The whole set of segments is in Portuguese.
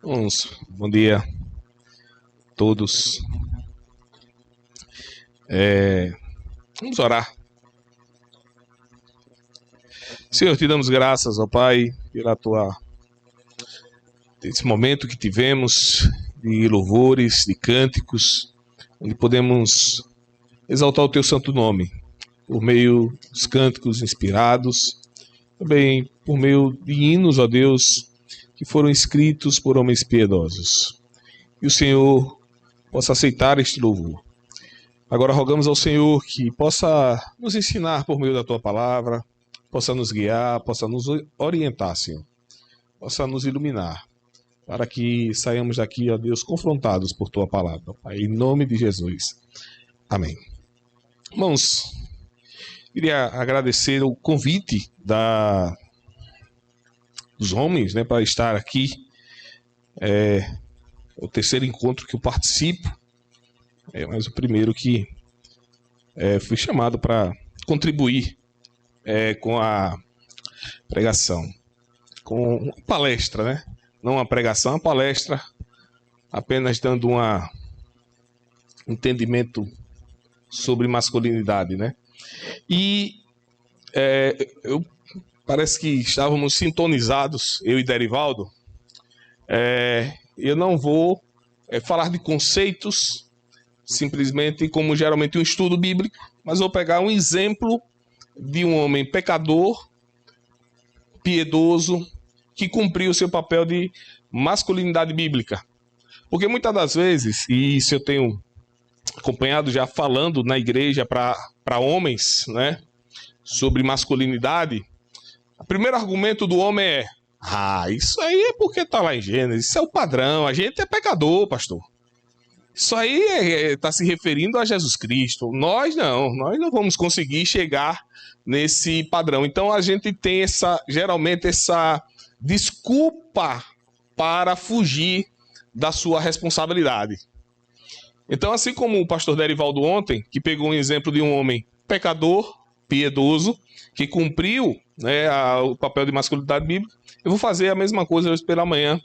Bom dia a todos. Vamos orar. Senhor, te damos graças, ó Pai, esse momento que tivemos de louvores, de cânticos, onde podemos exaltar o teu santo nome, por meio dos cânticos inspirados, também por meio de hinos, ó Deus, que foram escritos por homens piedosos. E o Senhor possa aceitar este louvor. Agora rogamos ao Senhor que possa nos ensinar por meio da tua palavra, possa nos guiar, possa nos orientar, Senhor, possa nos iluminar, para que saiamos daqui, ó Deus, confrontados por tua palavra, Pai, em nome de Jesus. Amém. Irmãos, queria agradecer o convite dos homens, né, para estar aqui. É o terceiro encontro que eu participo, mas o primeiro que fui chamado para contribuir com a pregação, com uma palestra, né? Não uma pregação, uma palestra, apenas dando um entendimento sobre masculinidade, né? E parece que estávamos sintonizados, eu e Derivaldo. Eu não vou falar de conceitos, simplesmente como geralmente um estudo bíblico, mas vou pegar um exemplo de um homem pecador, piedoso, que cumpriu o seu papel de masculinidade bíblica. Porque muitas das vezes, e isso eu tenho acompanhado já falando na igreja para homens, né, sobre masculinidade, o primeiro argumento do homem é: isso aí é porque está lá em Gênesis, isso é o padrão, a gente é pecador, pastor. Isso aí está se referindo a Jesus Cristo. Nós não vamos conseguir chegar nesse padrão. Então a gente tem geralmente essa desculpa para fugir da sua responsabilidade. Então, assim como o pastor Derivaldo ontem, que pegou um exemplo de um homem pecador, piedoso, que cumpriu, né, o papel de masculinidade bíblica, eu vou fazer a mesma coisa hoje pela manhã.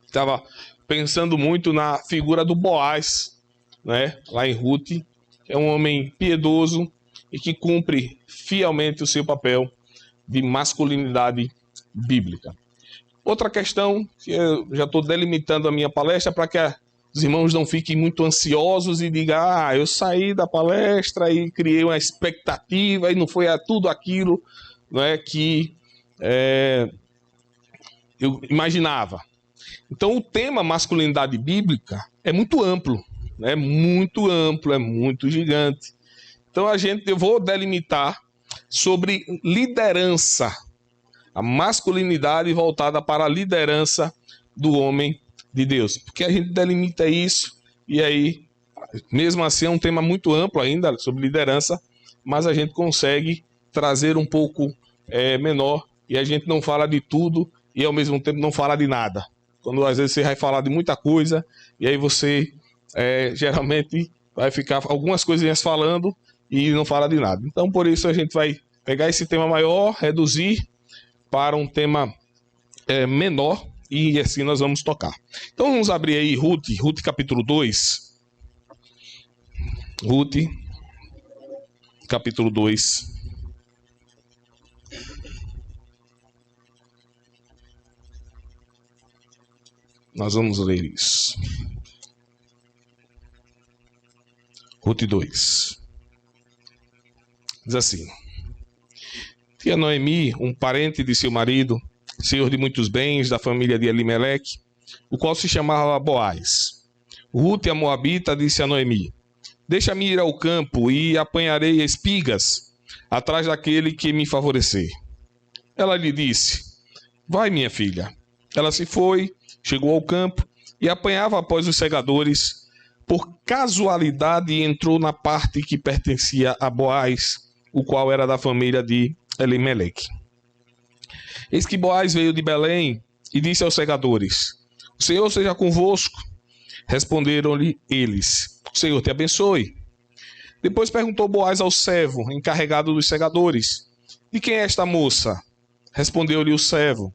Estava pensando muito na figura do Boaz, né, lá em Ruth. É um homem piedoso e que cumpre fielmente o seu papel de masculinidade bíblica. Outra questão, que eu já estou delimitando a minha palestra para que os irmãos não fiquem muito ansiosos e digam: eu saí da palestra e criei uma expectativa e não foi tudo aquilo, né, que eu imaginava. Então o tema masculinidade bíblica é muito amplo, né? É muito gigante. Então eu vou delimitar sobre liderança, a masculinidade voltada para a liderança do homem de Deus. Porque a gente delimita isso e aí, mesmo assim, é um tema muito amplo ainda sobre liderança, mas a gente consegue trazer um pouco menor e a gente não fala de tudo e ao mesmo tempo não fala de nada. Quando às vezes você vai falar de muita coisa e aí você geralmente vai ficar algumas coisinhas falando e não fala de nada. Então por isso a gente vai pegar esse tema maior, reduzir para um tema menor e assim nós vamos tocar. Então vamos abrir aí Ruth capítulo 2. Ruth capítulo 2. Nós vamos ler isso. Ruth 2. Diz assim: Tinha Noemi, um parente de seu marido, senhor de muitos bens, da família de Elimeleque, o qual se chamava Boaz. Ruth, a moabita, disse a Noemi: Deixa-me ir ao campo e apanharei espigas atrás daquele que me favorecer. Ela lhe disse: Vai, minha filha. Ela se foi, chegou ao campo e apanhava após os segadores. Por casualidade entrou na parte que pertencia a Boaz, o qual era da família de Elimeleque. Eis que Boaz veio de Belém e disse aos segadores: O Senhor seja convosco. Responderam-lhe eles: O Senhor te abençoe. Depois perguntou Boaz ao servo, encarregado dos segadores: De quem é esta moça? Respondeu-lhe o servo: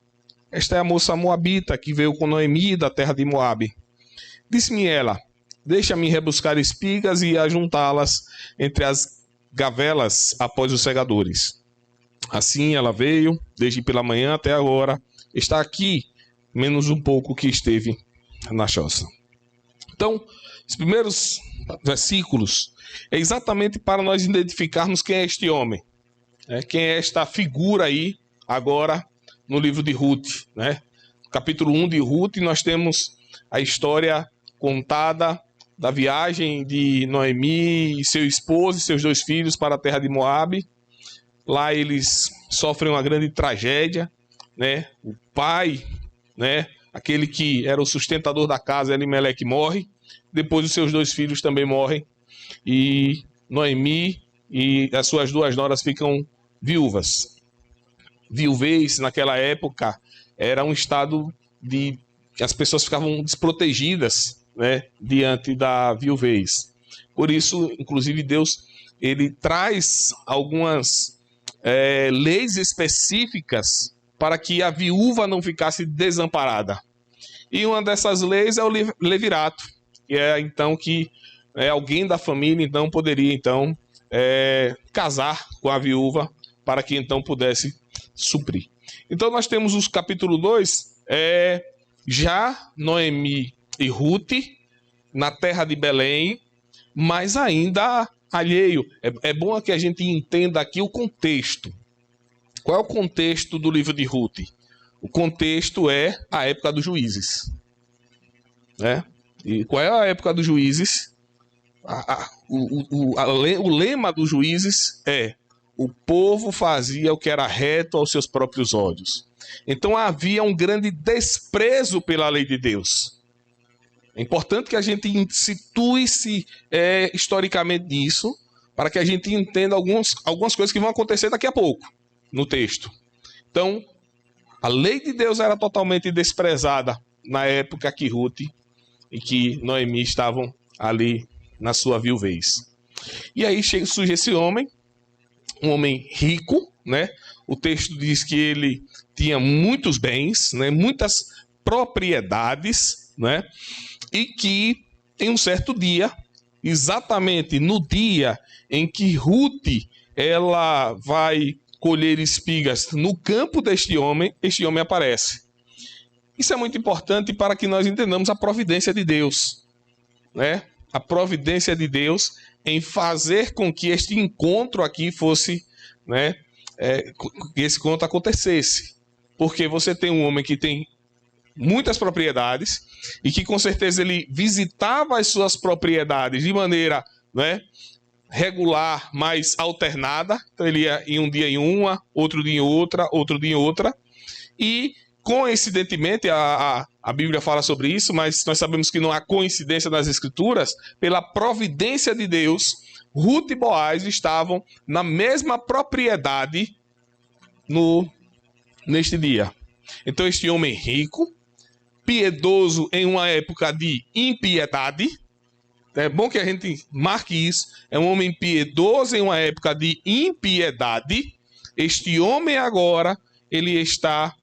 Esta é a moça moabita que veio com Noemi da terra de Moabe. Disse-me ela: deixa-me rebuscar espigas e ajuntá-las entre as gavelas após os segadores. Assim ela veio, desde pela manhã até agora, está aqui, menos um pouco que esteve na choça. Então, os primeiros versículos é exatamente para nós identificarmos quem é este homem, né? Quem é esta figura aí, agora, no livro de Ruth, né? Capítulo 1 de Ruth, nós temos a história contada da viagem de Noemi e seu esposo e seus 2 filhos para a terra de Moabe. Lá eles sofrem uma grande tragédia, né? O pai, né, aquele que era o sustentador da casa, Elimeleque, morre. Depois os seus 2 filhos também morrem. E Noemi e as suas 2 noras ficam viúvas. Viuvez, naquela época, era um estado de que as pessoas ficavam desprotegidas, né, diante da viuvez. Por isso, inclusive, Deus ele traz algumas leis específicas para que a viúva não ficasse desamparada. E uma dessas leis é o levirato, que é então que alguém da família então poderia então casar com a viúva para que então pudesse suprir. Então nós temos os capítulo 2, já Noemi e Ruth na terra de Belém, mas ainda alheio. É bom que a gente entenda aqui o contexto. Qual é o contexto do livro de Ruth? O contexto é a época dos juízes, né? E qual é a época dos juízes? O lema dos juízes é: o povo fazia o que era reto aos seus próprios olhos. Então havia um grande desprezo pela lei de Deus. É importante que a gente situe-se historicamente nisso, para que a gente entenda algumas coisas que vão acontecer daqui a pouco no texto. Então, a lei de Deus era totalmente desprezada na época que Ruth e que Noemi estavam ali na sua viuvez. E aí surge esse homem, um homem rico, né? O texto diz que ele tinha muitos bens, né? Muitas propriedades, né? E que em um certo dia, exatamente no dia em que Ruth ela vai colher espigas no campo deste homem, este homem aparece. Isso é muito importante para que nós entendamos a providência de Deus, né? A providência de Deus em fazer com que este encontro aqui fosse, né? Que esse encontro acontecesse. Porque você tem um homem que tem muitas propriedades e que com certeza ele visitava as suas propriedades de maneira, né, regular, mas alternada. Então ele ia em um dia em uma, outro dia em outra, outro dia em outra. E coincidentemente, a Bíblia fala sobre isso, mas nós sabemos que não há coincidência nas Escrituras. Pela providência de Deus, Ruth e Boaz estavam na mesma propriedade neste dia. Então este homem rico, piedoso em uma época de impiedade, é bom que a gente marque isso, é um homem piedoso em uma época de impiedade. Este homem agora, ele está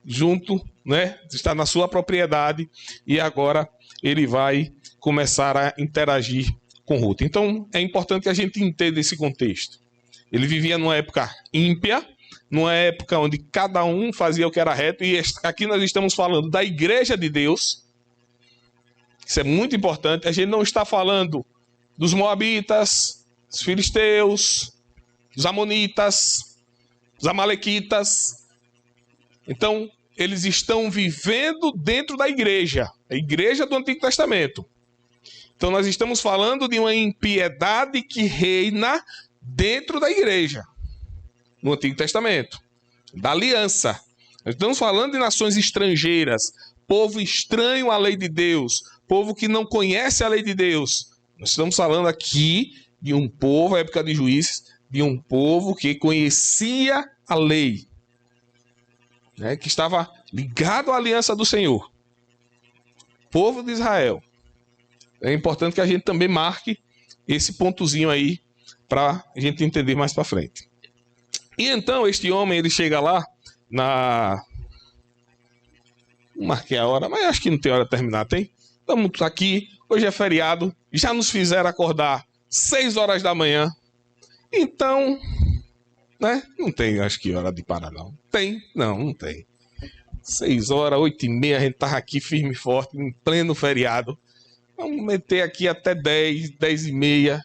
junto, né? Está na sua propriedade e agora ele vai começar a interagir com Ruth. Então é importante que a gente entenda esse contexto. Ele vivia numa época ímpia, numa época onde cada um fazia o que era reto, e aqui nós estamos falando da igreja de Deus. Isso é muito importante. A gente não está falando dos moabitas, dos filisteus, dos amonitas, dos amalequitas. Então, eles estão vivendo dentro da igreja, a igreja do Antigo Testamento. Então, nós estamos falando de uma impiedade que reina dentro da igreja, no Antigo Testamento, da aliança. Nós estamos falando de nações estrangeiras, povo estranho à lei de Deus, povo que não conhece a lei de Deus. Nós estamos falando aqui de um povo, na época de juízes, de um povo que conhecia a lei, né, que estava ligado à aliança do Senhor. Povo de Israel. É importante que a gente também marque esse pontozinho aí para a gente entender mais para frente. E então este homem ele chega lá marquei a hora, mas acho que não tem hora de terminar, tem? Estamos aqui, hoje é feriado, já nos fizeram acordar 6 horas da manhã. Então, né? Não tem, acho que hora de parar, não. Tem? Não tem. 6 horas, 8h30, a gente tava aqui firme e forte, em pleno feriado. Vamos meter aqui até 10, 10h30.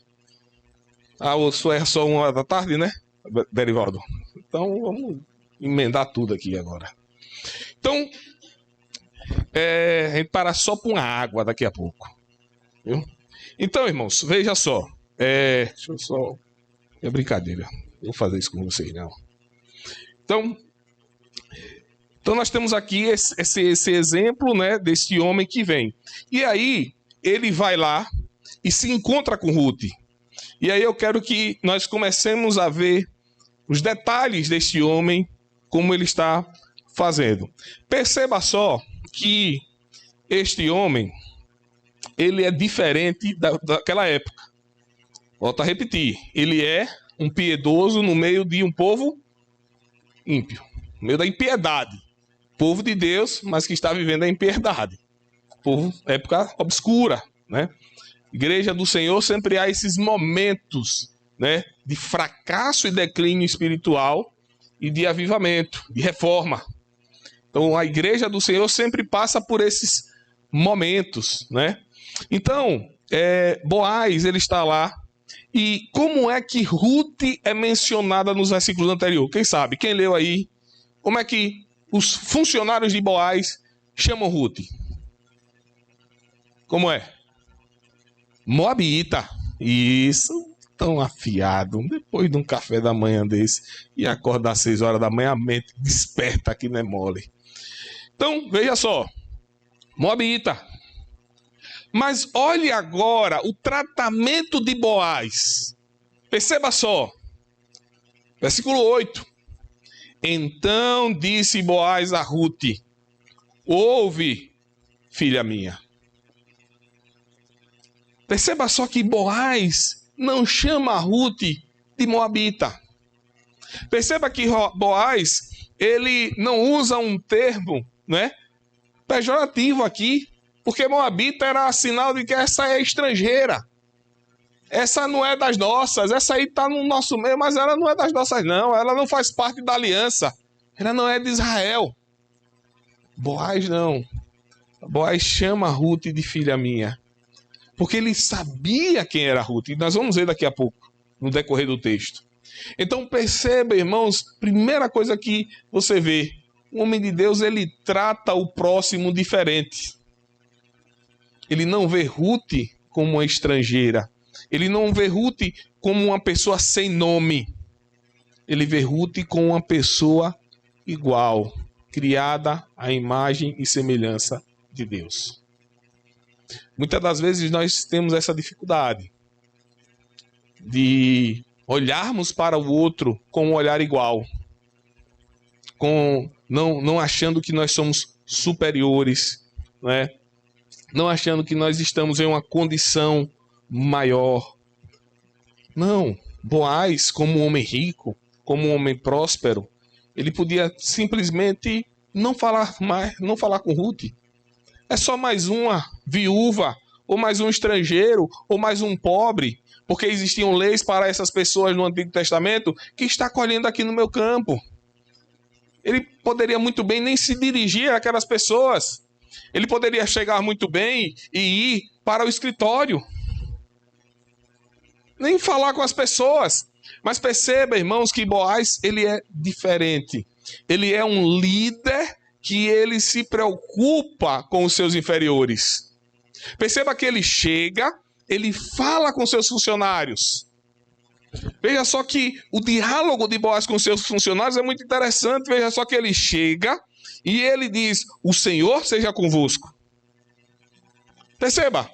Ah, o senhor é só 1 hora da tarde, né, Derivaldo? Então, vamos emendar tudo aqui agora. Então, a gente para só por uma água daqui a pouco. Viu? Então, irmãos, veja só. Deixa eu só... É brincadeira. Não vou fazer isso com vocês, não. Então nós temos aqui esse exemplo, né, desse homem que vem. E aí, ele vai lá e se encontra com Ruth. E aí eu quero que nós comecemos a ver os detalhes deste homem, como ele está fazendo. Perceba só que este homem, ele é diferente daquela época. Volto a repetir, ele é um piedoso no meio de um povo ímpio, no meio da impiedade. Povo de Deus, mas que está vivendo a impiedade. Povo, época obscura, né? Igreja do Senhor, sempre há esses momentos, né, de fracasso e declínio espiritual e de avivamento, de reforma. Então, a igreja do Senhor sempre passa por esses momentos, né? Então, Boaz, ele está lá. E como é que Ruth é mencionada nos versículos anteriores? Quem sabe? Quem leu aí? Como é que os funcionários de Boaz chamam Ruth? Como é? Moabita. Isso, tão afiado. Depois de um café da manhã desse e acordar às 6 horas da manhã, a mente desperta que não é mole. Então, veja só. Moabita. Mas olhe agora o tratamento de Boaz. Perceba só. Versículo 8. Então disse Boaz a Ruth: ouve, filha minha. Perceba só que Boaz não chama a Ruth de Moabita. Perceba que Boaz, ele não usa um termo, né, pejorativo aqui, porque Moabita era sinal de que essa é estrangeira. Essa não é das nossas, essa aí está no nosso meio, mas ela não é das nossas não, ela não faz parte da aliança, ela não é de Israel. Boaz não. Boaz chama Ruth de filha minha, porque ele sabia quem era Ruth, e nós vamos ver daqui a pouco, no decorrer do texto. Então perceba, irmãos, primeira coisa que você vê, o homem de Deus, ele trata o próximo diferente. Ele não vê Ruth como uma estrangeira. Ele não vê Ruth como uma pessoa sem nome. Ele vê Ruth como uma pessoa igual, criada à imagem e semelhança de Deus. Muitas das vezes nós temos essa dificuldade de olharmos para o outro com um olhar igual, não achando que nós somos superiores, né? Não achando que nós estamos em uma condição maior. Não, Boaz, como um homem rico, como um homem próspero, ele podia simplesmente não falar com Ruth. É só mais uma viúva, ou mais um estrangeiro, ou mais um pobre, porque existiam leis para essas pessoas no Antigo Testamento que está colhendo aqui no meu campo. Ele poderia muito bem nem se dirigir àquelas pessoas. Ele poderia chegar muito bem e ir para o escritório. Nem falar com as pessoas. Mas perceba, irmãos, que Boaz, ele é diferente. Ele é um líder que ele se preocupa com os seus inferiores. Perceba que ele chega, ele fala com seus funcionários. Veja só que o diálogo de Boaz com seus funcionários é muito interessante. Veja só que ele chega e ele diz: o Senhor seja convosco. Perceba,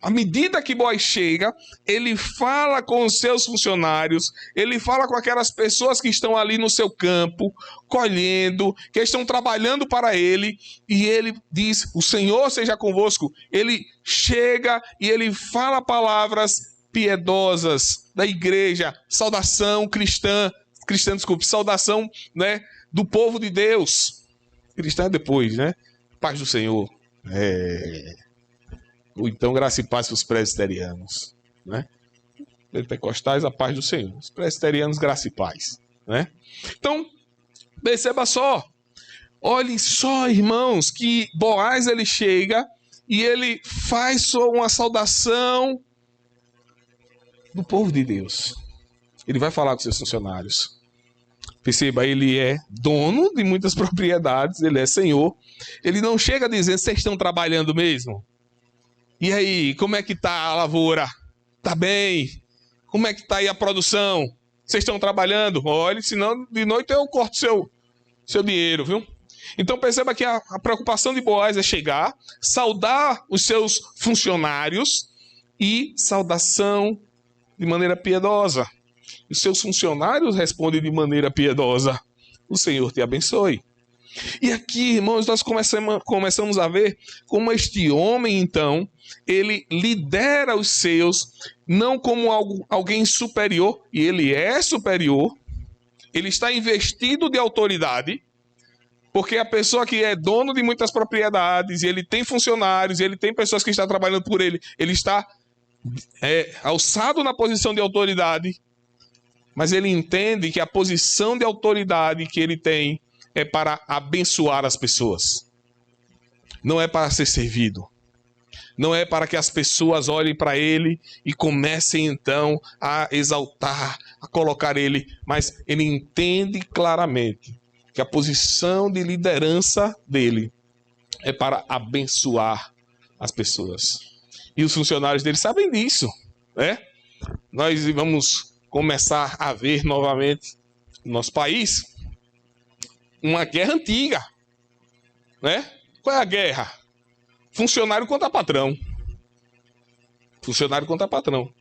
à medida que Boaz chega, ele fala com os seus funcionários, ele fala com aquelas pessoas que estão ali no seu campo, colhendo, que estão trabalhando para ele, e ele diz: o Senhor seja convosco. Ele chega e ele fala palavras piedosas da igreja, saudação cristã, saudação, né, do povo de Deus. Cristã é depois, né? Paz do Senhor. Ou então graça e paz para os presbiterianos, né? Pentecostais, a paz do Senhor. Os presbiterianos, graça e paz, né? Então, perceba só. Olhe só, irmãos, que Boaz ele chega e ele faz uma saudação do povo de Deus. Ele vai falar com seus funcionários. Perceba, ele é dono de muitas propriedades, ele é senhor. Ele não chega dizendo, vocês estão trabalhando mesmo? E aí, como é que tá a lavoura? Tá bem? Como é que tá aí a produção? Vocês estão trabalhando? Olhe, senão de noite eu corto seu dinheiro, viu? Então perceba que a preocupação de Boaz é chegar, saudar os seus funcionários e saudação de maneira piedosa. Os seus funcionários respondem de maneira piedosa. O Senhor te abençoe. E aqui, irmãos, nós começamos a ver como este homem, então, ele lidera os seus, não como alguém superior, e ele é superior, ele está investido de autoridade, porque a pessoa que é dono de muitas propriedades, e ele tem funcionários, e ele tem pessoas que estão trabalhando por ele, ele está alçado na posição de autoridade, mas ele entende que a posição de autoridade que ele tem é para abençoar as pessoas. Não é para ser servido. Não é para que as pessoas olhem para ele e comecem então a exaltar, a colocar ele. Mas ele entende claramente que a posição de liderança dele é para abençoar as pessoas. E os funcionários dele sabem disso, né? Nós vamos começar a ver novamente no nosso país uma guerra antiga, né? Qual é a guerra? Funcionário contra patrão. Funcionário contra patrão.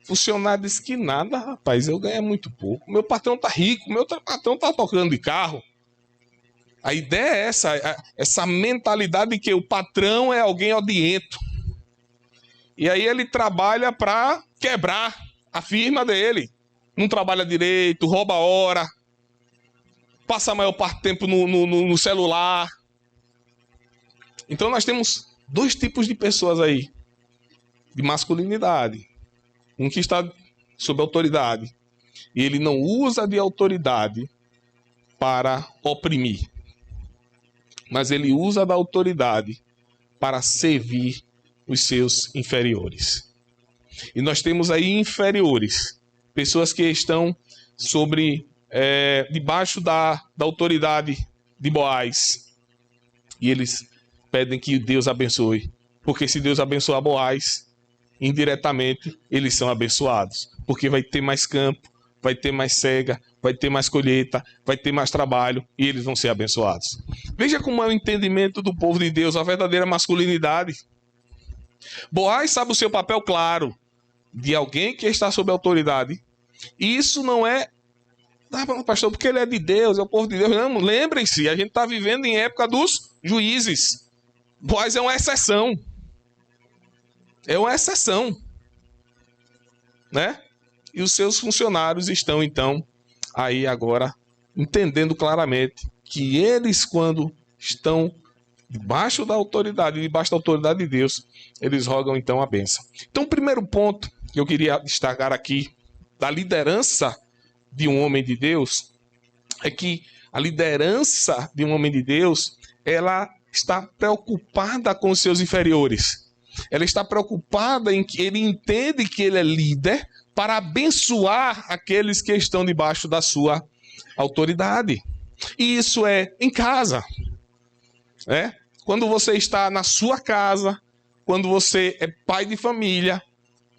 Funcionário diz que nada, rapaz, eu ganho muito pouco. Meu patrão tá rico, meu patrão tá tocando de carro. A ideia é essa mentalidade de que o patrão é alguém odiento. E aí ele trabalha para quebrar a firma dele. Não trabalha direito, rouba hora, passa a maior parte do tempo no celular. Então nós temos dois tipos de pessoas aí, de masculinidade. Um que está sob autoridade, e ele não usa de autoridade para oprimir, mas ele usa da autoridade para servir os seus inferiores. E nós temos aí inferiores, pessoas que estão debaixo da autoridade de Boaz. E eles pedem que Deus abençoe. Porque se Deus abençoar Boaz, indiretamente eles são abençoados. Porque vai ter mais campo, vai ter mais cega, vai ter mais colheita, vai ter mais trabalho e eles vão ser abençoados. Veja como é o entendimento do povo de Deus, a verdadeira masculinidade. Boaz sabe o seu papel claro de alguém que está sob autoridade. E isso não é pastor, porque ele é de Deus, é o povo de Deus. Não, lembrem-se, a gente está vivendo em época dos juízes. Boaz é uma exceção. É uma exceção. Né? E os seus funcionários estão, então, aí agora, entendendo claramente que eles, quando estão debaixo da autoridade de Deus, eles rogam, então, a bênção. Então, o primeiro ponto que eu queria destacar aqui, da liderança de um homem de Deus, é que a liderança de um homem de Deus, ela está preocupada com os seus inferiores. Ela está preocupada em que ele entende que ele é líder para abençoar aqueles que estão debaixo da sua autoridade. E isso é em casa. Né? Quando você está na sua casa, quando você é pai de família,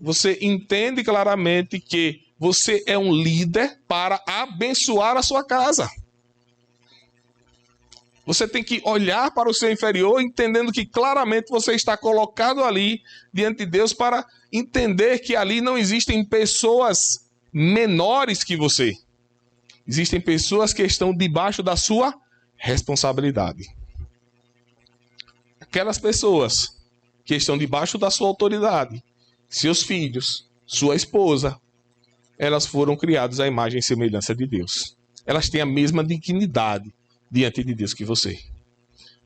você entende claramente que você é um líder para abençoar a sua casa. Você tem que olhar para o seu inferior, entendendo que claramente você está colocado ali diante de Deus para entender que ali não existem pessoas menores que você. Existem pessoas que estão debaixo da sua responsabilidade. Aquelas pessoas que estão debaixo da sua autoridade, seus filhos, sua esposa, elas foram criadas à imagem e semelhança de Deus. Elas têm a mesma dignidade diante de Deus que você.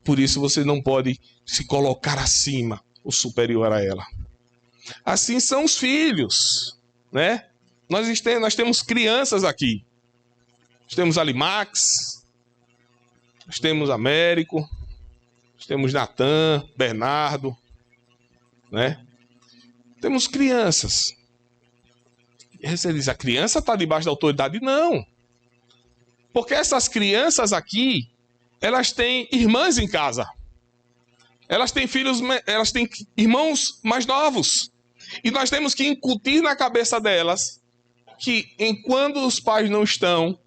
Por isso você não pode se colocar acima ou superior a ela. Assim são os filhos, né? Nós temos crianças aqui. Nós temos Alimax, nós temos Américo, nós temos Natan, Bernardo, né? Temos crianças. E você diz, a criança está debaixo da autoridade? Não. Porque essas crianças aqui, elas têm irmãs em casa. Elas têm filhos, elas têm irmãos mais novos. E nós temos que incutir na cabeça delas que, enquanto os pais não estão,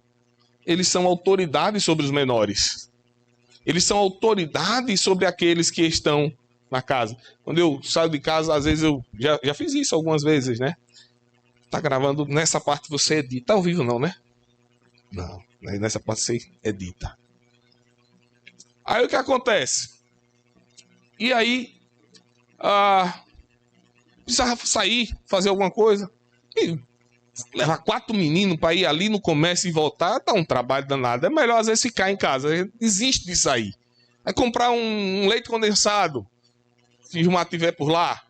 eles são autoridades sobre os menores. Eles são autoridades sobre aqueles que estão na casa. Quando eu saio de casa, às vezes eu já fiz isso algumas vezes, né? Tá gravando, nessa parte você edita. Tá ao vivo não, né? Não, nessa parte você edita. Aí o que acontece? E aí, precisava sair, fazer alguma coisa. E levar 4 meninos para ir ali no comércio e voltar, dá um trabalho danado. É melhor às vezes ficar em casa. Desiste de sair. Aí comprar um leite condensado, se o Gilmar tiver por lá,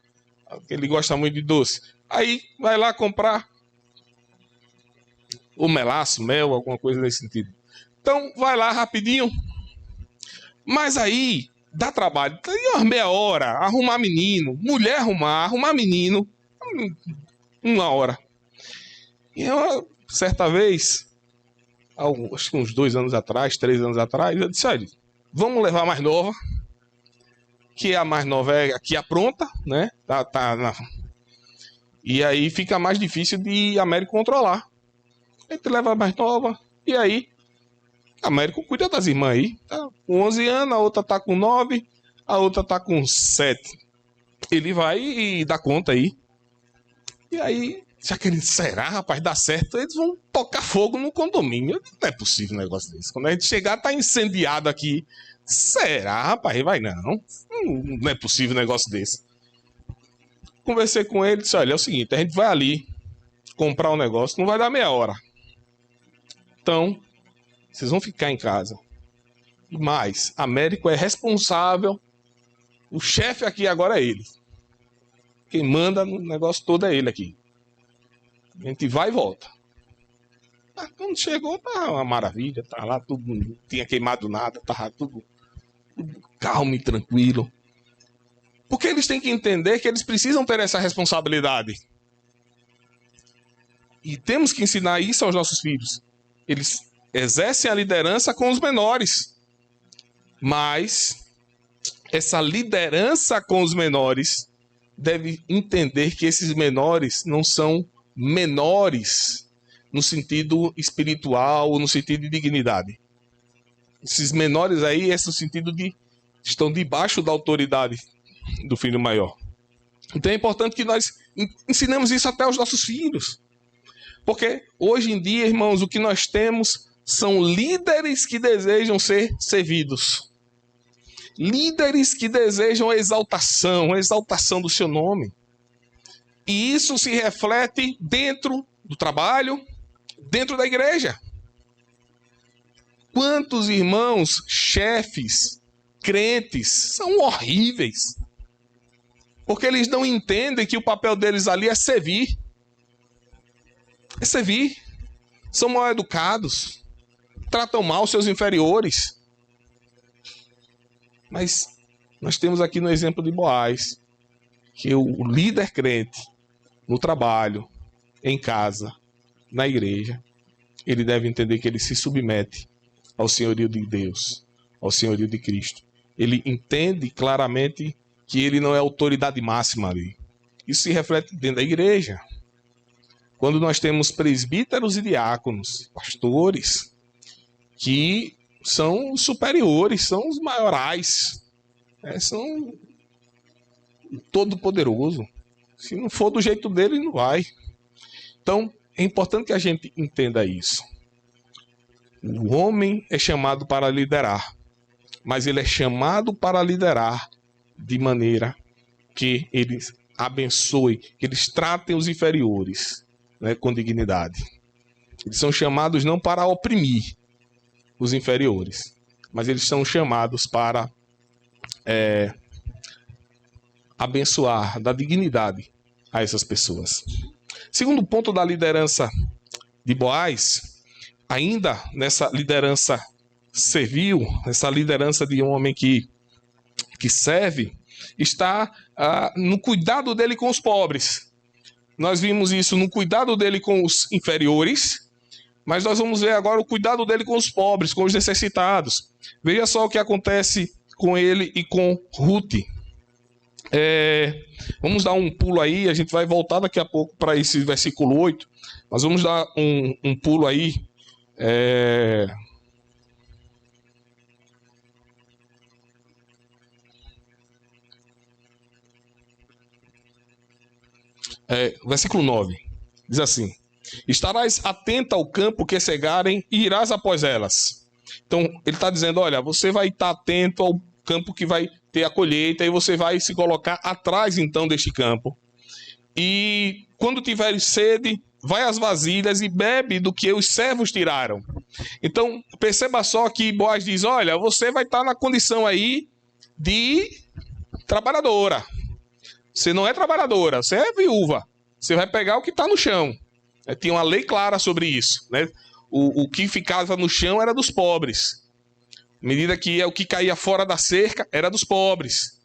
porque ele gosta muito de doce. Aí vai lá comprar o melaço, mel, alguma coisa nesse sentido. Então vai lá rapidinho. Mas aí dá trabalho. Tem umas meia hora, arrumar menino, mulher arrumar menino, 1 hora. E eu, certa vez, acho que uns 2 anos atrás, 3 anos atrás, eu disse, olha, vamos levar a mais nova, que a mais nova é aqui apronta, né? E aí fica mais difícil de Américo controlar. A gente leva a mais nova, e aí Américo cuida das irmãs aí. Tá com 11 anos, a outra tá com 9, a outra tá com 7. Ele vai e dá conta aí. E aí, já que ele, será, rapaz, dá certo, eles vão tocar fogo no condomínio. Não é possível um negócio desse. Quando a gente chegar, tá incendiado aqui. Será, rapaz? Vai não. Não é possível um negócio desse. Conversei com ele, disse, olha, é o seguinte, a gente vai ali comprar um negócio, não vai dar meia hora. Então, vocês vão ficar em casa. E mais, Américo é responsável, o chefe aqui agora é ele. Quem manda no negócio todo é ele aqui. A gente vai e volta. Quando chegou, tá uma maravilha, tá lá tudo, não tinha queimado nada, tava tudo calmo e tranquilo. Porque eles têm que entender que eles precisam ter essa responsabilidade. E temos que ensinar isso aos nossos filhos. Eles exercem a liderança com os menores. Mas essa liderança com os menores deve entender que esses menores não são menores no sentido espiritual ou no sentido de dignidade. Esses menores aí, esse é o sentido de estão debaixo da autoridade do filho maior. Então é importante que nós ensinemos isso até aos nossos filhos. Porque hoje em dia, irmãos, o que nós temos são líderes que desejam ser servidos. Líderes que desejam a exaltação do seu nome. E isso se reflete dentro do trabalho, dentro da igreja. Quantos irmãos, chefes, crentes, são horríveis. Porque eles não entendem que o papel deles ali é servir. É servir. São mal educados. Tratam mal seus inferiores. Mas nós temos aqui no exemplo de Boaz, que o líder crente, no trabalho, em casa, na igreja, ele deve entender que ele se submete ao senhorio de Deus, ao senhorio de Cristo. Ele entende claramente que ele não é autoridade máxima ali. Isso se reflete dentro da igreja. Quando nós temos presbíteros e diáconos, pastores, que são superiores, são os maiorais, são todo-poderoso. Se não for do jeito dele, não vai. Então, é importante que a gente entenda isso. O homem é chamado para liderar, mas ele é chamado para liderar de maneira que eles abençoem, que eles tratem os inferiores, né, com dignidade. Eles são chamados não para oprimir os inferiores, mas eles são chamados para abençoar, dar dignidade a essas pessoas. Segundo ponto da liderança de Boaz, ainda nessa liderança servil, nessa liderança de um homem que serve, está no cuidado dele com os pobres. Nós vimos isso no cuidado dele com os inferiores, mas nós vamos ver agora o cuidado dele com os pobres, com os necessitados. Veja só o que acontece com ele e com Ruth. Vamos dar um pulo aí, a gente vai voltar daqui a pouco para esse versículo 8, mas vamos dar um pulo aí. Versículo 9, diz assim: estarás atenta ao campo que cegarem e irás após elas. Então ele está dizendo, olha, você vai estar atento ao campo que vai ter a colheita e você vai se colocar atrás então deste campo. E quando tiveres sede, vai às vasilhas e bebe do que os servos tiraram. Então perceba só que Boaz diz, olha, você vai estar na condição aí de trabalhadora. Você não é trabalhadora, você é viúva. Você vai pegar o que está no chão. Tinha uma lei clara sobre isso, né? O que ficava no chão era dos pobres. À medida que o que caía fora da cerca era dos pobres.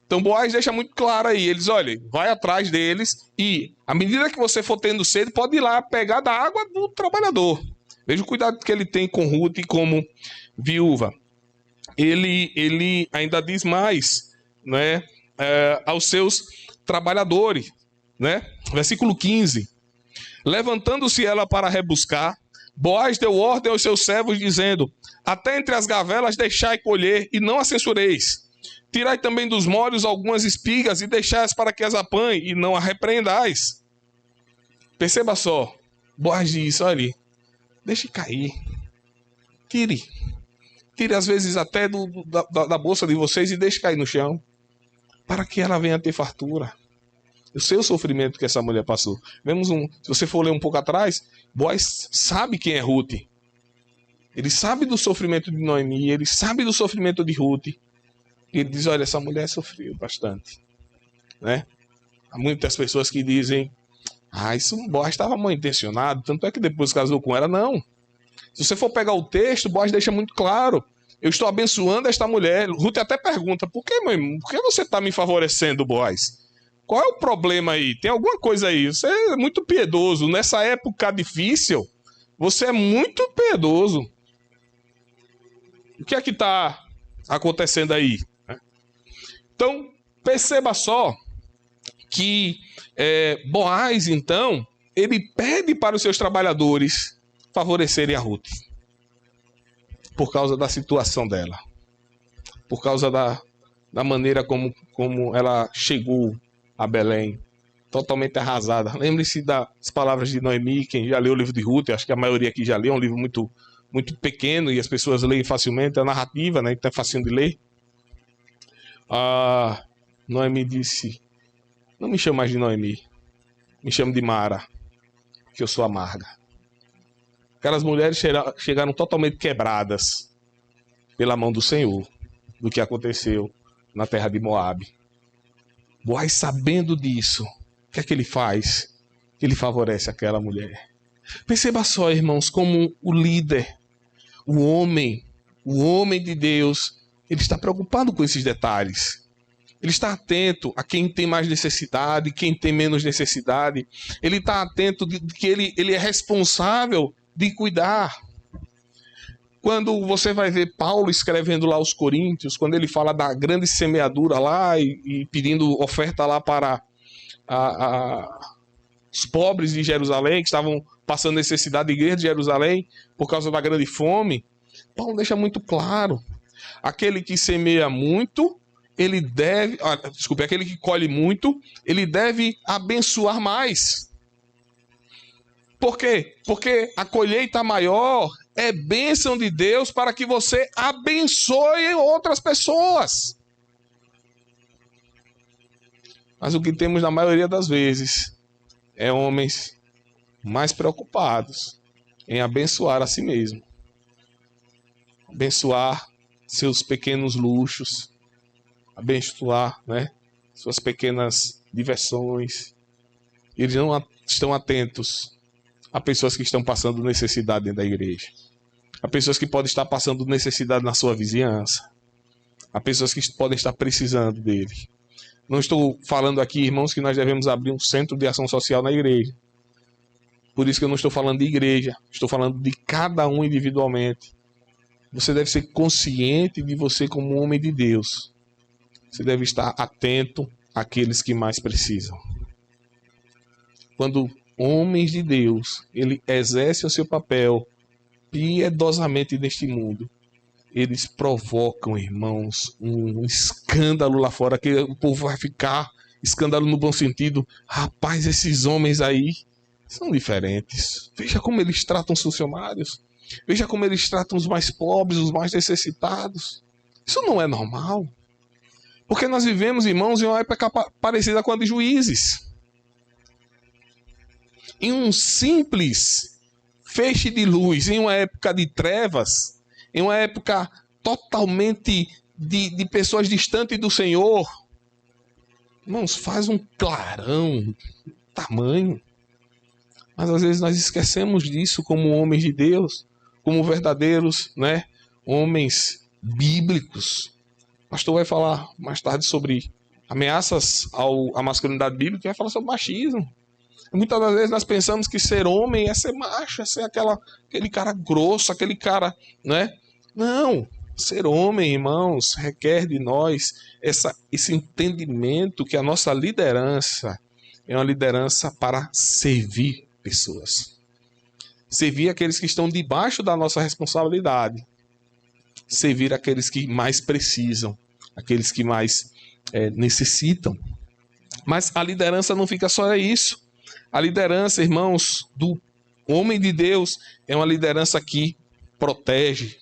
Então Boaz deixa muito claro aí. Eles, olha, vai atrás deles e, à medida que você for tendo sede, pode ir lá pegar da água do trabalhador. Veja o cuidado que ele tem com Ruth como viúva. Ele ainda diz mais, né, aos seus trabalhadores, né? Versículo 15. Levantando-se ela para rebuscar, Boaz deu ordem aos seus servos, dizendo: até entre as gavelas deixai colher, e não a censureis. Tirai também dos molhos algumas espigas, e deixai-as para que as apanhe, e não a repreendais. Perceba só, Boaz diz, olha, deixe cair. Tire às vezes até da bolsa de vocês e deixe cair no chão, para que ela venha ter fartura. Eu sei o sofrimento que essa mulher passou. Se você for ler um pouco atrás, Boaz sabe quem é Ruth. Ele sabe do sofrimento de Noemi, ele sabe do sofrimento de Ruth. E ele diz, olha, essa mulher sofreu bastante, né? Há muitas pessoas que dizem, isso Boaz estava mal intencionado, tanto é que depois casou com ela. Não. Se você for pegar o texto, Boaz deixa muito claro, eu estou abençoando esta mulher. Ruth até pergunta, por que você está me favorecendo, Boaz? Qual é o problema aí? Tem alguma coisa aí? Você é muito piedoso. Nessa época difícil, você é muito piedoso. O que é que está acontecendo aí? Então, perceba só que Boaz, então, ele pede para os seus trabalhadores favorecerem a Ruth. Por causa da situação dela. Por causa da maneira como ela chegou a Belém, totalmente arrasada. Lembre-se das palavras de Noemi, quem já leu o livro de Ruth, acho que a maioria aqui já leu, é um livro muito, muito pequeno e as pessoas leem facilmente, é narrativa, né? Então é facinho de ler. Noemi disse, não me chame mais de Noemi, me chame de Mara, que eu sou amarga. Aquelas mulheres chegaram totalmente quebradas pela mão do Senhor, do que aconteceu na terra de Moabe. Boaz, sabendo disso, o que é que ele faz? Ele favorece aquela mulher. Perceba só, irmãos, como o líder, o homem de Deus, ele está preocupado com esses detalhes. Ele está atento a quem tem mais necessidade, quem tem menos necessidade. Ele está atento de que ele é responsável de cuidar. Quando você vai ver Paulo escrevendo lá aos Coríntios, quando ele fala da grande semeadura lá e pedindo oferta lá para os pobres de Jerusalém, que estavam passando necessidade da igreja de Jerusalém por causa da grande fome, Paulo deixa muito claro, aquele que semeia muito, aquele que colhe muito, ele deve abençoar mais. Por quê? Porque a colheita maior é bênção de Deus para que você abençoe outras pessoas. Mas o que temos na maioria das vezes é homens mais preocupados em abençoar a si mesmo. Abençoar seus pequenos luxos. abençoar, né, suas pequenas diversões. Eles não estão atentos a pessoas que estão passando necessidade dentro da igreja. A pessoas que podem estar passando necessidade na sua vizinhança. A pessoas que podem estar precisando dele. Não estou falando aqui, irmãos, que nós devemos abrir um centro de ação social na igreja. Por isso que eu não estou falando de igreja. Estou falando de cada um individualmente. Você deve ser consciente de você como homem de Deus. Você deve estar atento àqueles que mais precisam. Quando homens de Deus, ele exerce o seu papel piedosamente neste mundo, eles provocam, irmãos, um escândalo lá fora, que o povo vai ficar, escândalo no bom sentido. Rapaz, esses homens aí são diferentes. Veja como eles tratam os funcionários. Veja como eles tratam os mais pobres, os mais necessitados. Isso não é normal. Porque nós vivemos, irmãos, em uma época parecida com a de Juízes. Em um simples feixe de luz, em uma época de trevas, em uma época totalmente de pessoas distantes do Senhor. Irmãos, faz um clarão tamanho. Mas às vezes nós esquecemos disso como homens de Deus, como verdadeiros, né, homens bíblicos. O pastor vai falar mais tarde sobre ameaças à masculinidade bíblica e vai falar sobre machismo. Muitas das vezes nós pensamos que ser homem é ser macho, é ser aquele cara grosso, aquele cara, né? Não, ser homem, irmãos, requer de nós esse entendimento que a nossa liderança é uma liderança para servir pessoas. Servir aqueles que estão debaixo da nossa responsabilidade. Servir aqueles que mais precisam, aqueles que mais necessitam. Mas a liderança não fica só isso. A liderança, irmãos, do homem de Deus é uma liderança que protege.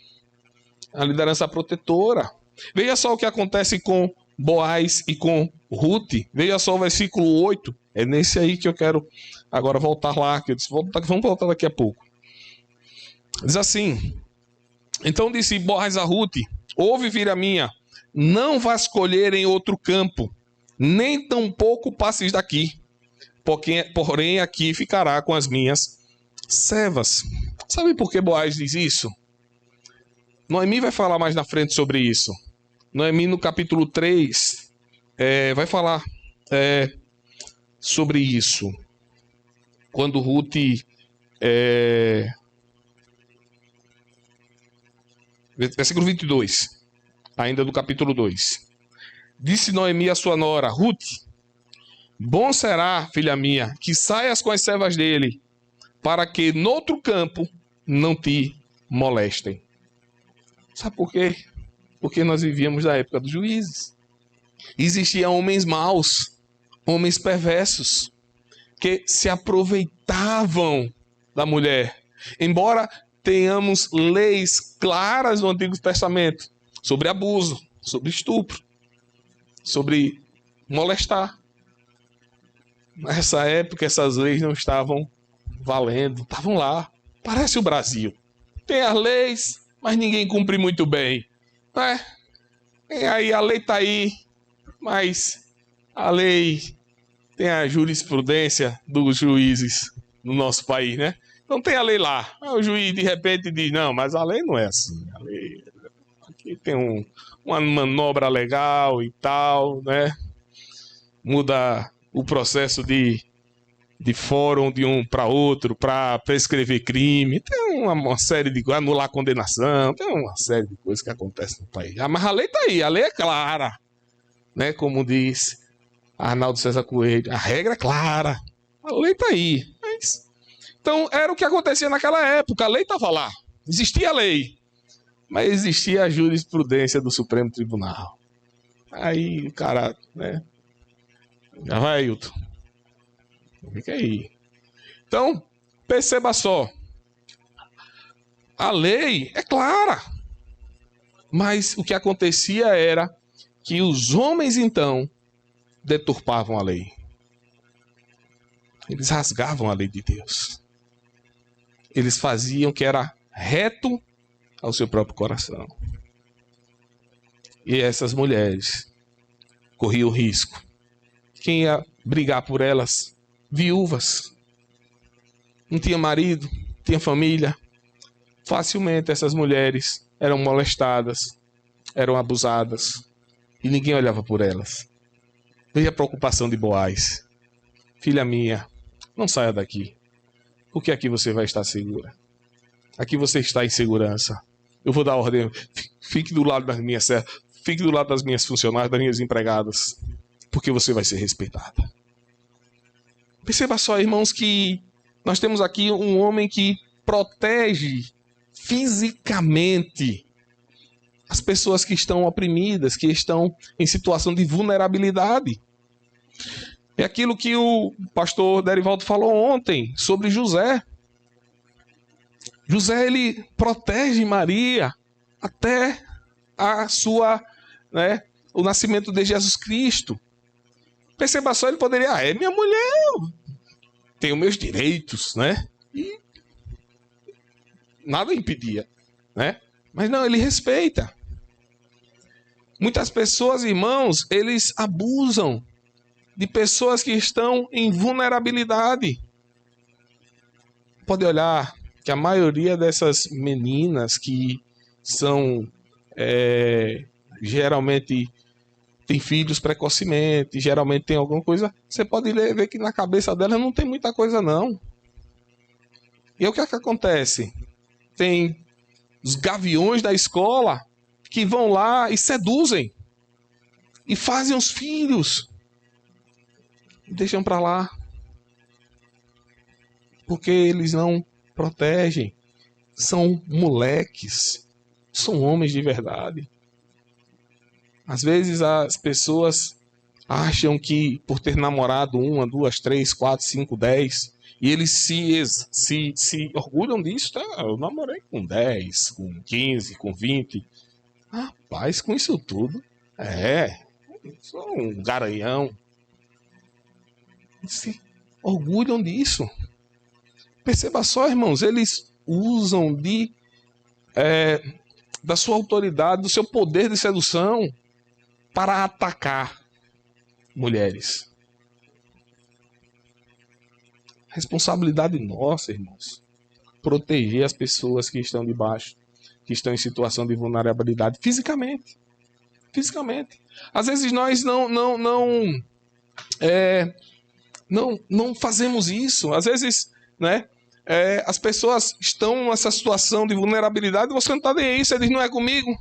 É uma liderança protetora. Veja só o que acontece com Boaz e com Ruth. Veja só o versículo 8. É nesse aí que eu quero agora voltar lá. Que eu disse, vamos voltar daqui a pouco. Diz assim: então disse Boaz a Ruth: ouve, filha minha, não vás colher em outro campo, nem tampouco passes daqui. Porém aqui ficará com as minhas servas. Sabe por que Boaz diz isso? Noemi vai falar mais na frente sobre isso. Noemi no capítulo 3 vai falar sobre isso. Quando Ruth versículo 22, ainda do capítulo 2. Disse Noemi a sua nora, Ruth: bom será, filha minha, que saias com as servas dele, para que noutro campo não te molestem. Sabe por quê? Porque nós vivíamos na época dos juízes. Existiam homens maus, homens perversos, que se aproveitavam da mulher. Embora tenhamos leis claras no Antigo Testamento sobre abuso, sobre estupro, sobre molestar. Nessa época, essas leis não estavam valendo, estavam lá. Parece o Brasil. Tem as leis, mas ninguém cumpre muito bem. E aí a lei está aí, mas a lei tem a jurisprudência dos juízes no nosso país, né? Não tem a lei lá. O juiz de repente diz, não, mas a lei não é assim. A lei aqui tem uma manobra legal e tal, né? Muda o processo de fórum de um para outro para prescrever crime. Tem uma série de coisas, anular a condenação, tem uma série de coisas que acontecem no país. Mas a lei está aí, a lei é clara, né? Como diz Arnaldo César Coelho, a regra é clara, a lei está aí. Então era o que acontecia naquela época, a lei estava lá, existia a lei, mas existia a jurisprudência do Supremo Tribunal. Aí o cara, né? Já vai, Ailton. Fica aí. Então, perceba só. A lei é clara. Mas o que acontecia era que os homens, então, deturpavam a lei. Eles rasgavam a lei de Deus. Eles faziam o que era reto ao seu próprio coração. E essas mulheres corria o risco. Quem ia brigar por elas? Viúvas. Não tinha marido, tinha família. Facilmente essas mulheres eram molestadas, eram abusadas e ninguém olhava por elas. Veja a preocupação de Boaz. Filha minha, não saia daqui, porque aqui você vai estar segura. Aqui você está em segurança. Eu vou dar ordem, fique do lado das minhas servas, fique do lado das minhas funcionárias, das minhas empregadas, porque você vai ser respeitada. Perceba só, irmãos, que nós temos aqui um homem que protege fisicamente as pessoas que estão oprimidas, que estão em situação de vulnerabilidade. É aquilo que o pastor Derivaldo falou ontem sobre José. José, ele protege Maria até a sua, o nascimento de Jesus Cristo. Perceba só, ele poderia, é minha mulher, eu tenho meus direitos, né? E nada impedia, né? Mas não, ele respeita. Muitas pessoas, irmãos, eles abusam de pessoas que estão em vulnerabilidade. Pode olhar que a maioria dessas meninas que são geralmente tem filhos precocemente, geralmente tem alguma coisa, você pode ver que na cabeça dela não tem muita coisa não. E o que é que acontece? Tem os gaviões da escola que vão lá e seduzem e fazem os filhos e deixam para lá porque eles não protegem. São moleques, são homens de verdade. Às vezes as pessoas acham que por ter namorado 1, 2, 3, 4, 5, 10, e eles se orgulham disso, tá? Eu namorei com 10, com 15, com 20. Rapaz, com isso tudo, sou um garanhão. Se orgulham disso. Perceba só, irmãos, eles usam da sua autoridade, do seu poder de sedução para atacar mulheres. Responsabilidade nossa, irmãos, proteger as pessoas que estão debaixo, que estão em situação de vulnerabilidade fisicamente. Às vezes nós não fazemos isso. Às vezes, as pessoas estão nessa situação de vulnerabilidade e você não está nem aí. Você diz, não é comigo.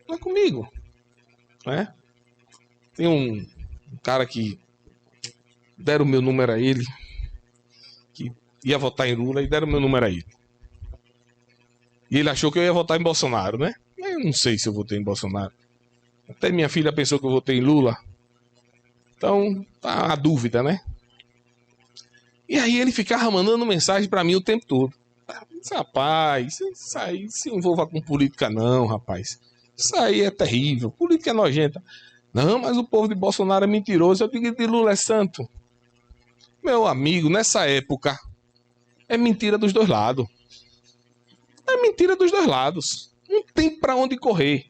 Não é comigo. Tem um cara que deram o meu número a ele, que ia votar em Lula, e deram o meu número a ele. E ele achou que eu ia votar em Bolsonaro, né? Eu não sei se eu votei em Bolsonaro. Até minha filha pensou que eu votei em Lula. Então, tá a dúvida, né? E aí ele ficava mandando mensagem pra mim o tempo todo. Rapaz, isso aí se envolva com política não, rapaz. Isso aí é terrível. Política é nojenta. Não, mas o povo de Bolsonaro é mentiroso. Eu digo que de Lula é santo. Meu amigo, nessa época, é mentira dos dois lados. É mentira dos dois lados. Não tem pra onde correr.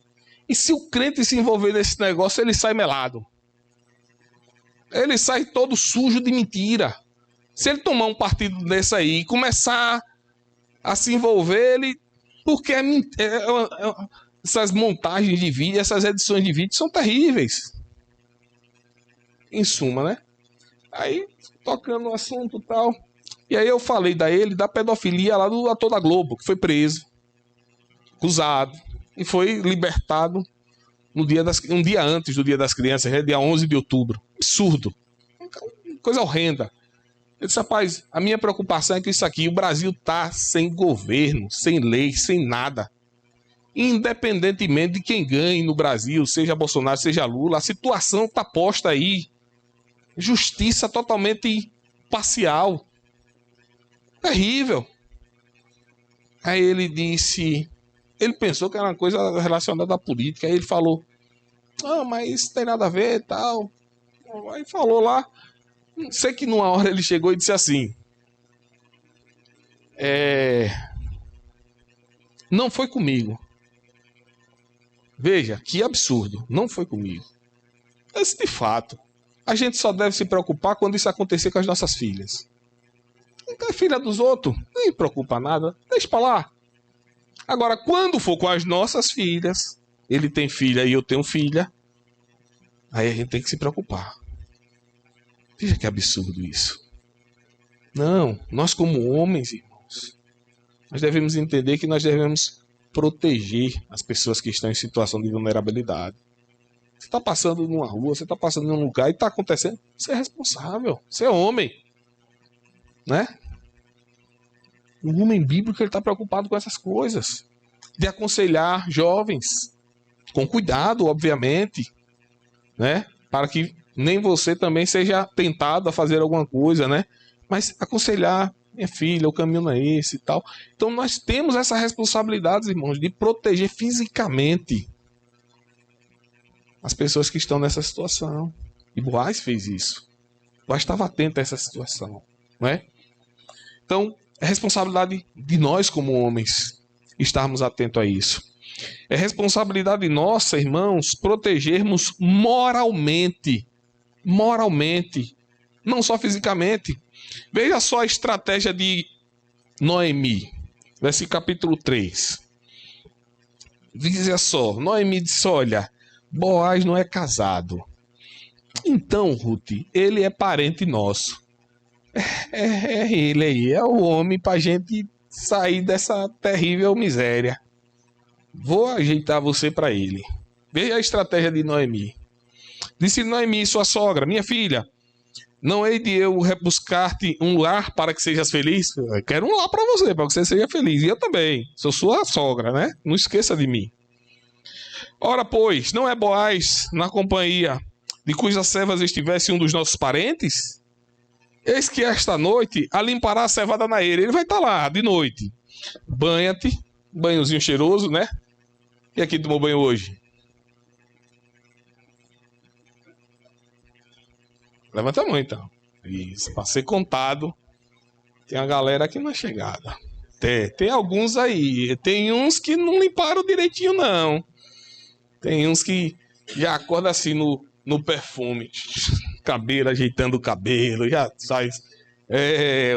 E se o crente se envolver nesse negócio, ele sai melado. Ele sai todo sujo de mentira. Se ele tomar um partido desse aí e começar a se envolver, ele... Porque essas montagens de vídeo, essas edições de vídeo são terríveis. Em suma, né? Aí, tocando no assunto e tal. E aí eu falei da pedofilia lá do ator da Globo, que foi preso, acusado, e foi libertado um dia antes do Dia das Crianças, dia 11 de outubro. Absurdo. Coisa horrenda. Eu disse, rapaz, a minha preocupação é que isso aqui, o Brasil tá sem governo, sem lei, sem nada. Independentemente de quem ganhe no Brasil, seja Bolsonaro, seja Lula, a situação tá posta aí. Justiça totalmente parcial. Terrível. Aí ele disse... Ele pensou que era uma coisa relacionada à política. Aí ele falou... mas isso tem nada a ver e tal. Aí falou lá... Sei que numa hora ele chegou e disse assim... Não foi comigo. Veja, que absurdo. Não foi comigo. Esse de fato. A gente só deve se preocupar quando isso acontecer com as nossas filhas. Então é filha dos outros, nem preocupa nada. Deixa pra lá. Agora, quando for com as nossas filhas, ele tem filha e eu tenho filha, aí a gente tem que se preocupar. Veja que absurdo isso. Não, nós como homens, irmãos, nós devemos entender que nós devemos proteger as pessoas que estão em situação de vulnerabilidade. Você está passando numa rua, você está passando em um lugar e está acontecendo, você é responsável, você é homem, né? O homem bíblico ele está preocupado com essas coisas, de aconselhar jovens, com cuidado, obviamente, né? Para que nem você também seja tentado a fazer alguma coisa, né? Mas aconselhar, minha filha, o caminho não é esse e tal. Então nós temos essa responsabilidade, irmãos, de proteger fisicamente as pessoas que estão nessa situação. E Boaz fez isso. Boaz estava atento a essa situação, não é? Então, é responsabilidade de nós como homens estarmos atentos a isso. É responsabilidade nossa, irmãos, protegermos moralmente. Moralmente. Não só fisicamente. Veja só a estratégia de Noemi. Nesse capítulo 3. Veja só. Noemi disse, olha, Boaz não é casado. Então, Ruth, ele é parente nosso. É ele aí, é o homem pra gente sair dessa terrível miséria. Vou ajeitar você para ele. Veja a estratégia de Noemi. Disse Noemi, sua sogra, minha filha, não hei de eu buscar-te um lar para que sejas feliz? Eu quero um lar para que você seja feliz. E eu também, sou sua sogra, né? Não esqueça de mim. Ora, pois, não é Boaz na companhia de cujas servas estivesse um dos nossos parentes? Eis que esta noite a limpará a cevada na eira. Ele vai estar lá de noite. Banha-te, banhozinho cheiroso, né? E aqui tomou banho hoje? Levanta a mão então. Isso, para ser contado, tem uma galera aqui na chegada. Tem alguns aí. Tem uns que não limparam direitinho, não. Tem uns que já acordam assim no perfume. Cabelo, ajeitando o cabelo, já faz.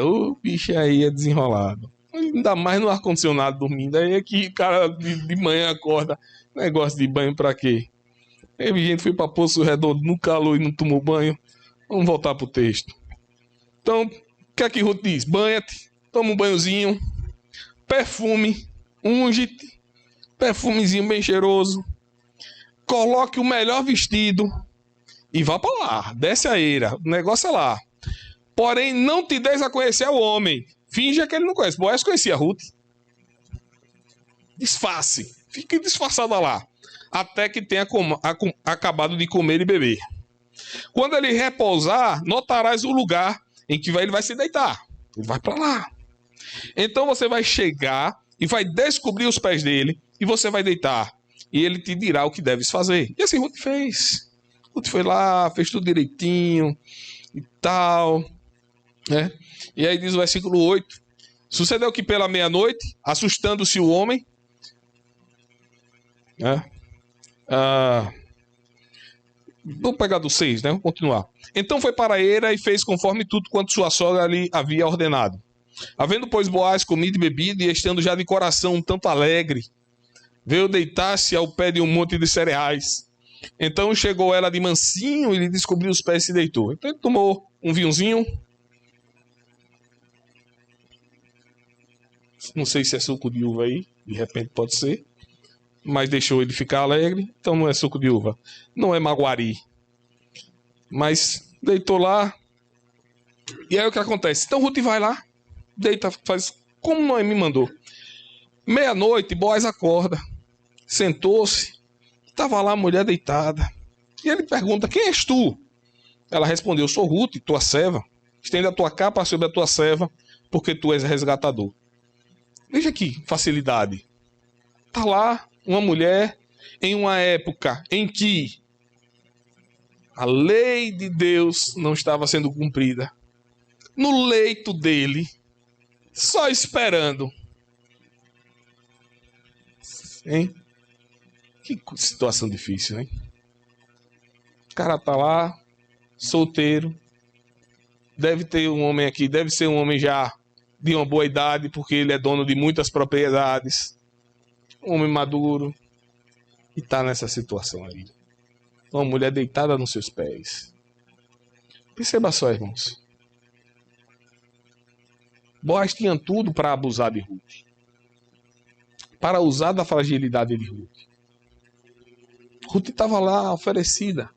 O bicho aí é desenrolado. Ainda mais no ar-condicionado dormindo. Aí é que o cara de manhã acorda. Negócio de banho pra quê? Aí a gente foi pra Poço Redondo no calor e não tomou banho. Vamos voltar pro texto. Então, o que é que Ruth diz? Banha-te, toma um banhozinho, perfume, unge-te, perfumezinho bem cheiroso, coloque o melhor vestido e vá pra lá, desce a eira, o negócio é lá. Porém, não te des a conhecer ao homem. Finja que ele não conhece. Boaz conhecia Ruth. Disfarce. Fique disfarçada lá. Até que tenha acabado de comer e beber. Quando ele repousar, notarás o lugar em que ele vai se deitar. Ele vai para lá. Então você vai chegar e vai descobrir os pés dele e você vai deitar. E ele te dirá o que deves fazer. E assim Ruth fez. Ruth foi lá, fez tudo direitinho e tal, né? E aí diz o versículo 8. Sucedeu que pela meia-noite, assustando-se o homem, né? Vou pegar do 6, né? Vamos continuar. Então foi para a eira e fez conforme tudo quanto sua sogra lhe havia ordenado. Havendo, pois, Boaz comido e bebido, e estando já de coração um tanto alegre, veio deitar-se ao pé de um monte de cereais. Então chegou ela de mansinho e lhe descobriu os pés e se deitou. Então ele tomou um vinhozinho. Não sei se é suco de uva aí, de repente pode ser. Mas deixou ele ficar alegre, então não é suco de uva. Não é maguari. Mas deitou lá. E aí o que acontece? Então Ruth vai lá, deita, faz como Noemi mandou. Meia-noite, Boaz acorda. Sentou-se. Estava lá a mulher deitada. E ele pergunta, quem és tu? Ela respondeu, sou Ruth, tua serva. Estende a tua capa sobre a tua serva, porque tu és resgatador. Veja que facilidade. Está lá uma mulher em uma época em que a lei de Deus não estava sendo cumprida. No leito dele, só esperando. Hein? Que situação difícil, hein? O cara tá lá, solteiro. Deve ter um homem aqui, deve ser um homem já de uma boa idade, porque ele é dono de muitas propriedades. Um homem maduro. E tá nessa situação aí. Uma mulher deitada nos seus pés. Perceba só, irmãos. Boaz tinha tudo para abusar de Ruth. Para usar da fragilidade de Ruth. Ruth estava lá oferecida.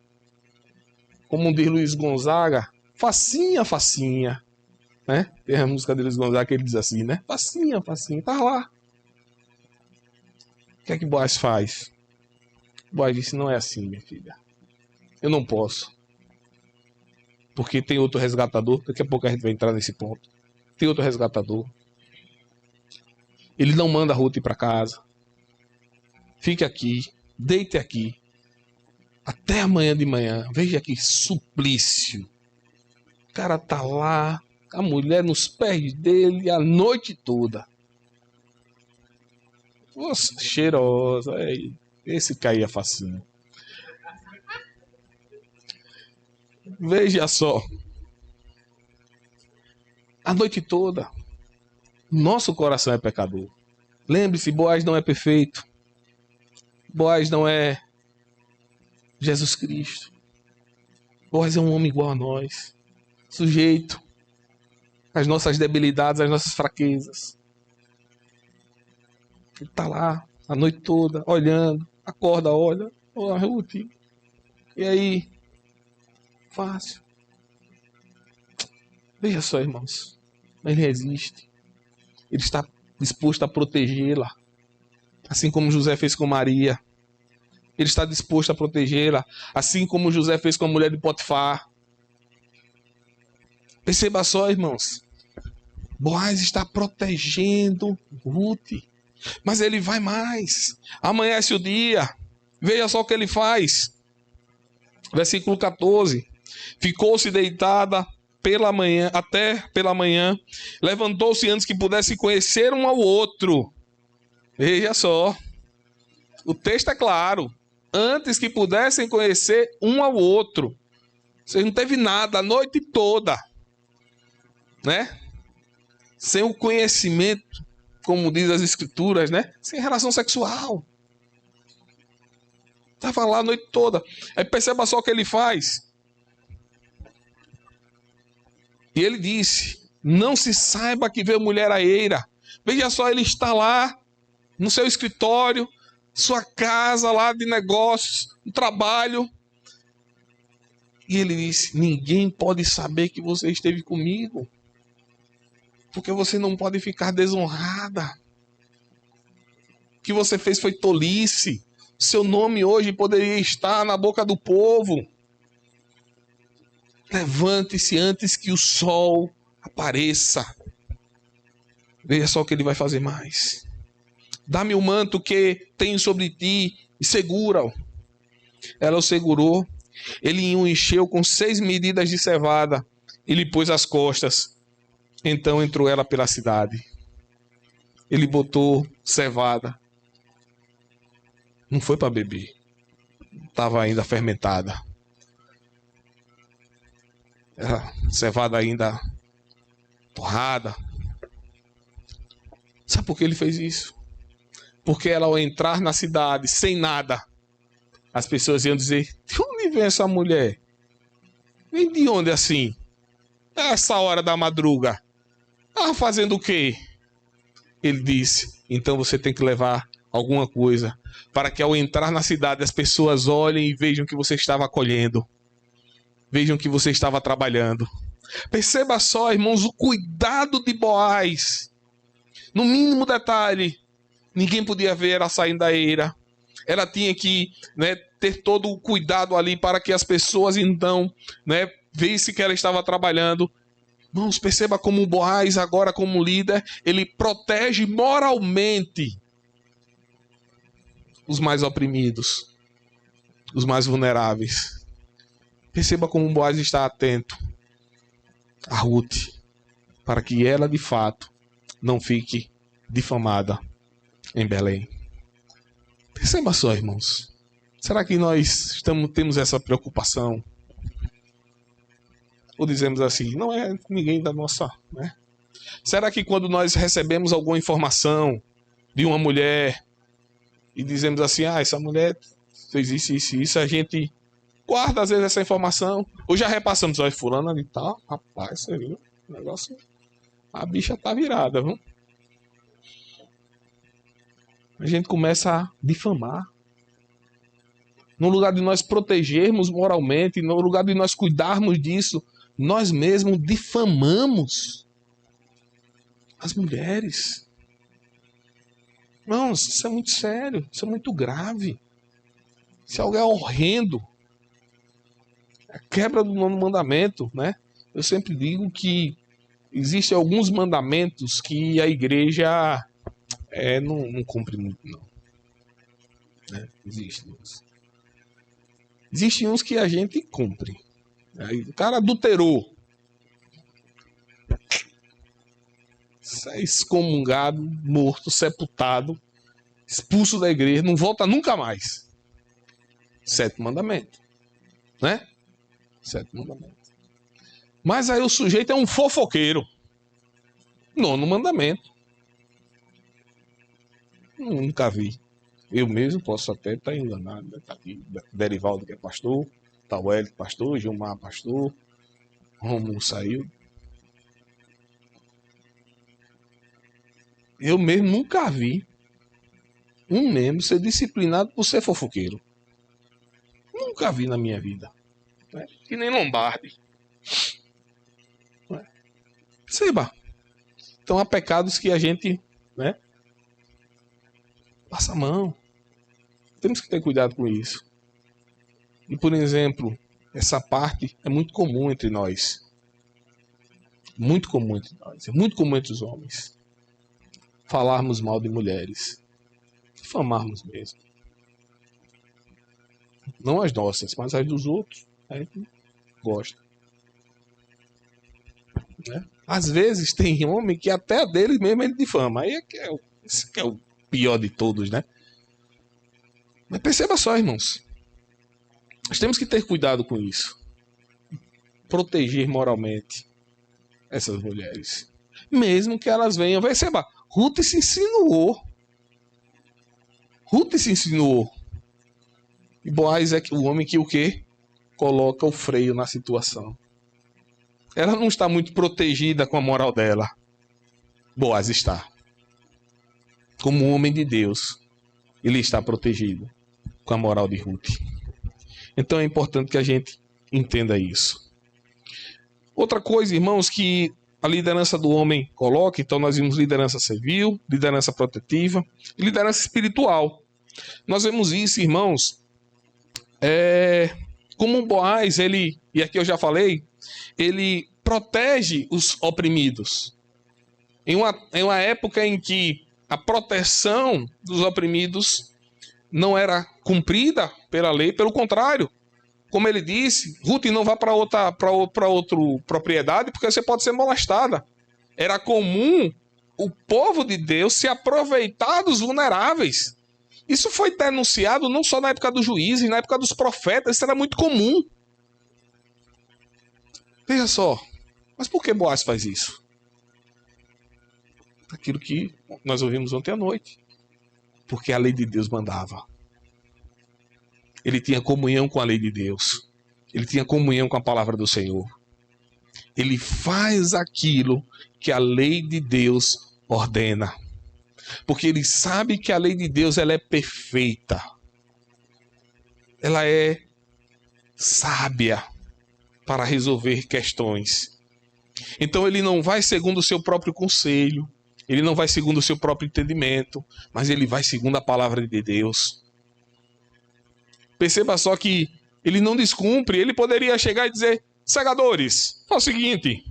Como diz Luiz Gonzaga, facinha, facinha. Né? Tem a música de Luiz Gonzaga que ele diz assim, né? Facinha, facinha. Tá lá. O que é que Boaz faz? Boaz disse, não é assim, minha filha. Eu não posso. Porque tem outro resgatador. Daqui a pouco a gente vai entrar nesse ponto. Tem outro resgatador. Ele não manda Ruth ir para casa. Fique aqui. Deite aqui. Até amanhã de manhã. Veja que suplício. O cara tá lá. A mulher nos pés dele a noite toda. Nossa, cheirosa. Esse caía facinho. Veja só. A noite toda. Nosso coração é pecador. Lembre-se, Boaz não é perfeito. Boaz não é Jesus Cristo. Boaz é um homem igual a nós. Sujeito às nossas debilidades, às nossas fraquezas. Ele está lá a noite toda, olhando. Acorda, olha. Ô, Ruth. E aí? Fácil. Veja só, irmãos. Ele resiste. Ele está disposto a protegê-la. Assim como José fez com Maria. Ele está disposto a protegê-la. Assim como José fez com a mulher de Potifar. Perceba só, irmãos. Boaz está protegendo Ruth. Mas ele vai mais. Amanhece o dia. Veja só o que ele faz. Versículo 14. Ficou-se deitada pela manhã, até pela manhã. Levantou-se antes que pudessem conhecer um ao outro. Veja só. O texto é claro. Antes que pudessem conhecer um ao outro. Você não teve nada a noite toda. Né? Sem o conhecimento, como diz as escrituras, né? Sem relação sexual. Estava lá a noite toda. Aí perceba só o que ele faz. E ele disse, não se saiba que veio mulher à eira. Veja só, ele está lá no seu escritório, sua casa lá de negócios, no trabalho. E ele disse, ninguém pode saber que você esteve comigo. Porque você não pode ficar desonrada. O que você fez foi tolice. Seu nome hoje poderia estar na boca do povo. Levante-se antes que o sol apareça. Veja só o que ele vai fazer mais. Dá-me o manto que tenho sobre ti e segura-o. Ela o segurou. Ele o encheu com 6 medidas de cevada e lhe pôs as costas. Então entrou ela pela cidade. Ele botou cevada. Não foi para beber. Estava ainda fermentada. Era cevada ainda torrada. Sabe por que ele fez isso? Porque ela, ao entrar na cidade sem nada, as pessoas iam dizer, de onde vem essa mulher? Vem de onde assim? Essa hora da madruga. Ah, fazendo o quê? Ele disse, então você tem que levar alguma coisa, para que ao entrar na cidade as pessoas olhem e vejam que você estava colhendo. Vejam que você estava trabalhando. Perceba só, irmãos, o cuidado de Boaz. No mínimo detalhe, ninguém podia ver ela saindo da eira. Ela tinha que, ter todo o cuidado ali para que as pessoas então, vissem que ela estava trabalhando. Irmãos, perceba como o Boaz agora como líder, ele protege moralmente os mais oprimidos, os mais vulneráveis. Perceba como o Boaz está atento a Ruth, para que ela de fato não fique difamada em Belém. Perceba só, irmãos. Será que nós temos essa preocupação? Ou dizemos assim, não é ninguém da nossa, né? Será que quando nós recebemos alguma informação de uma mulher e dizemos assim, essa mulher fez isso, a gente guarda às vezes essa informação, ou já repassamos, olha, fulana de tal, rapaz, você viu? O negócio, a bicha tá virada, viu? A gente começa a difamar. No lugar de nós protegermos moralmente, no lugar de nós cuidarmos disso, nós mesmos difamamos as mulheres. Irmãos, isso é muito sério, isso é muito grave. Isso é algo horrendo. A quebra do 9º mandamento, né? Eu sempre digo que existem alguns mandamentos que a igreja não cumpre muito, não. Né? Existem uns que a gente cumpre. Aí, o cara adulterou. É excomungado, morto, sepultado, expulso da igreja, não volta nunca mais. 7º mandamento. Né? 7º mandamento. Mas aí o sujeito é um fofoqueiro. 9º mandamento. Nunca vi. Eu mesmo posso até estar enganado. Está aqui Derivaldo, que é pastor. Está o Hélio, pastor. Gilmar, pastor. Romulo saiu. Eu mesmo nunca vi um membro ser disciplinado por ser fofoqueiro. Nunca vi na minha vida. Né? Que nem Lombardi. Perceba. Então há pecados que a gente, né, passa a mão. Temos que ter cuidado com isso. E, por exemplo, essa parte é muito comum entre nós. Muito comum entre nós. É muito comum entre os homens. Falarmos mal de mulheres. Difamarmos mesmo. Não as nossas, mas as dos outros. A gente gosta. Né? Às vezes tem homem que até a dele mesmo ele difama. Aí esse que é o pior de todos, né? Mas perceba só, irmãos. Nós temos que ter cuidado com isso. Proteger moralmente essas mulheres. Mesmo que elas venham. Perceba, Ruth se insinuou. E Boaz é o homem que o quê? Coloca o freio na situação. Ela não está muito protegida com a moral dela. Boaz está. Como um homem de Deus, ele está protegido com a moral de Ruth. Então é importante que a gente entenda isso. Outra coisa, irmãos, que a liderança do homem coloca, então nós vimos liderança civil, liderança protetiva e liderança espiritual. Nós vemos isso, irmãos, como Boaz, e aqui eu já falei, ele protege os oprimidos. Em uma época em que a proteção dos oprimidos não era cumprida pela lei, pelo contrário, como ele disse, Ruth, não vá para outra propriedade porque você pode ser molestada. Era comum o povo de Deus se aproveitar dos vulneráveis. Isso foi denunciado não só na época dos juízes, na época dos profetas, isso era muito comum. Veja só, mas por que Boaz faz isso? Aquilo que nós ouvimos ontem à noite. Porque a lei de Deus mandava. Ele tinha comunhão com a lei de Deus. Ele tinha comunhão com a palavra do Senhor. Ele faz aquilo que a lei de Deus ordena. Porque ele sabe que a lei de Deus ela é perfeita. Ela é sábia para resolver questões. Então ele não vai segundo o seu próprio conselho. Ele não vai segundo o seu próprio entendimento. Mas ele vai segundo a palavra de Deus. Perceba só que ele não descumpre. Ele poderia chegar e dizer: segadores, é o seguinte,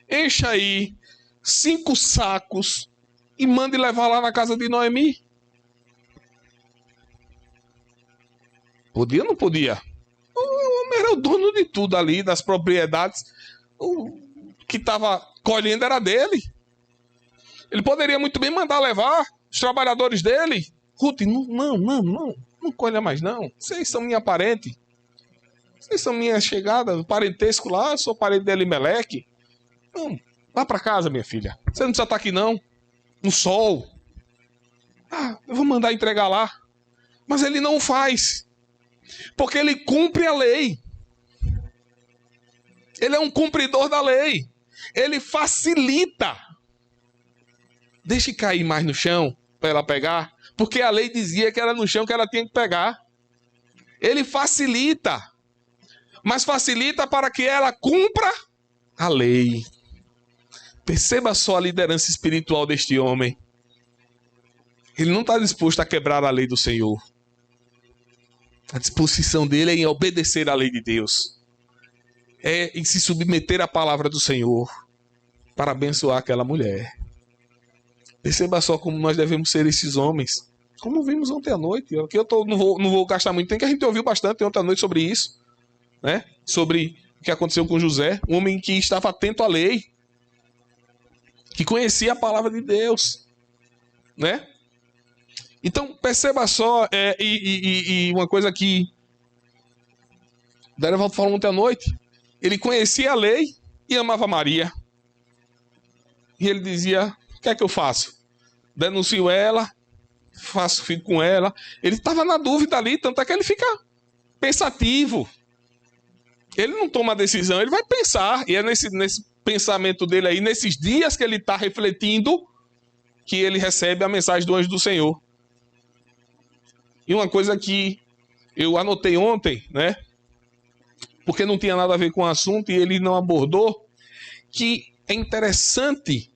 encha aí 5 sacos e mande levar lá na casa de Noemi. Podia ou não podia? O homem era o dono de tudo ali, das propriedades. O que estava colhendo era dele. Ele poderia muito bem mandar levar os trabalhadores dele. Ruth, não colha mais não. Vocês são minha parente. Vocês são minha chegada, parentesco lá, eu sou parente de Elimeleque. Não, vá para casa, minha filha. Você não precisa estar aqui não, no sol. Eu vou mandar entregar lá. Mas ele não faz. Porque ele cumpre a lei. Ele é um cumpridor da lei. Ele facilita. Deixe cair mais no chão para ela pegar. Porque a lei dizia que era no chão que ela tinha que pegar. Ele facilita. Mas facilita para que ela cumpra a lei. Perceba só a liderança espiritual deste homem. Ele não está disposto a quebrar a lei do Senhor. A disposição dele é em obedecer à lei de Deus. É em se submeter à palavra do Senhor para abençoar aquela mulher. Perceba só como nós devemos ser esses homens. Como vimos ontem à noite. Aqui não vou gastar muito tempo, que a gente ouviu bastante ontem à noite sobre isso. Né? Sobre o que aconteceu com José. Um homem que estava atento à lei. Que conhecia a palavra de Deus. Né? Então, perceba só, e uma coisa que Derivaldo falou ontem à noite, ele conhecia a lei e amava Maria. E ele dizia, o que é que eu faço? Denuncio ela, fico com ela. Ele estava na dúvida ali, tanto é que ele fica pensativo. Ele não toma decisão, ele vai pensar. E é nesse pensamento dele aí, nesses dias que ele está refletindo, que ele recebe a mensagem do anjo do Senhor. E uma coisa que eu anotei ontem, né? Porque não tinha nada a ver com o assunto e ele não abordou, que é interessante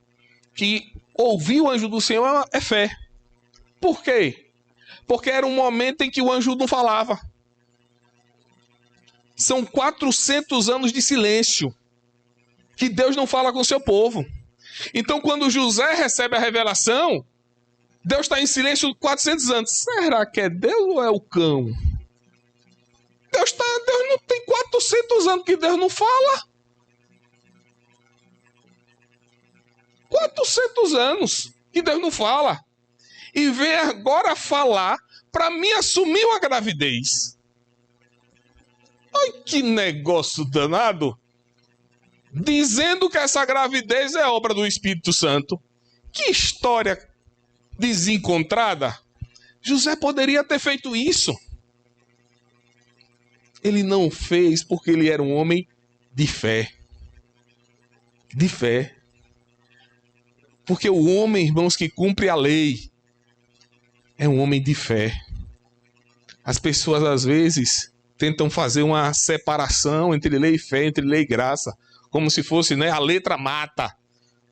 que ouvir o anjo do Senhor é fé. Por quê? Porque era um momento em que o anjo não falava. São 400 anos de silêncio que Deus não fala com o seu povo. Então, quando José recebe a revelação, Deus está em silêncio 400 anos. Será que é Deus ou é o cão? Deus não tem 400 anos que Deus não fala. 400 anos que Deus não fala. E vem agora falar para mim assumir uma gravidez. Ai, que negócio danado. Dizendo que essa gravidez é obra do Espírito Santo. Que história desencontrada. José poderia ter feito isso. Ele não fez porque ele era um homem de fé. De fé. Porque o homem, irmãos, que cumpre a lei é um homem de fé. As pessoas, às vezes, tentam fazer uma separação entre lei e fé, entre lei e graça. Como se fosse, né, a letra mata.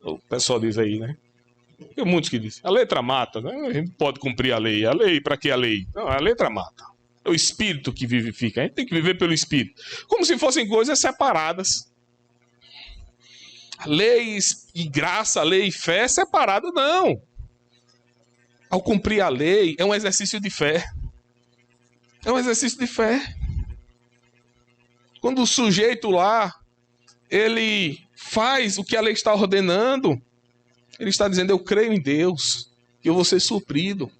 O pessoal diz aí, né? Tem muitos que dizem, a letra mata, né? A gente pode cumprir a lei. A lei, para que a lei? Não, a letra mata. É o Espírito que vivifica. A gente tem que viver pelo Espírito. Como se fossem coisas separadas. Lei e graça, lei e fé separado, não. Ao cumprir a lei, é um exercício de fé. É um exercício de fé. Quando o sujeito lá, ele faz o que a lei está ordenando, ele está dizendo, eu creio em Deus, que eu vou ser suprido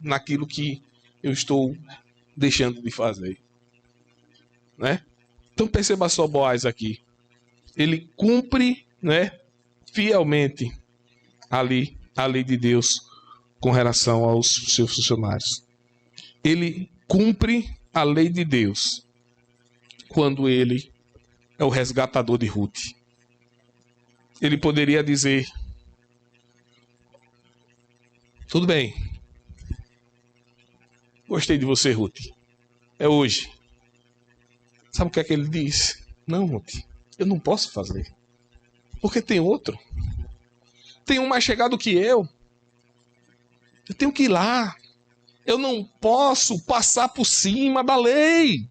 naquilo que eu estou deixando de fazer. Né? Então perceba só Boaz aqui. Ele cumpre, né, fielmente ali a lei de Deus com relação aos seus funcionários. Ele cumpre a lei de Deus quando ele é o resgatador de Ruth. Ele poderia dizer, tudo bem, gostei de você, Ruth, é hoje. Sabe o que é que ele diz? Não, Ruth, eu não posso fazer, porque tem outro. Tem um mais chegado que eu. Eu tenho que ir lá. Eu não posso passar por cima da lei.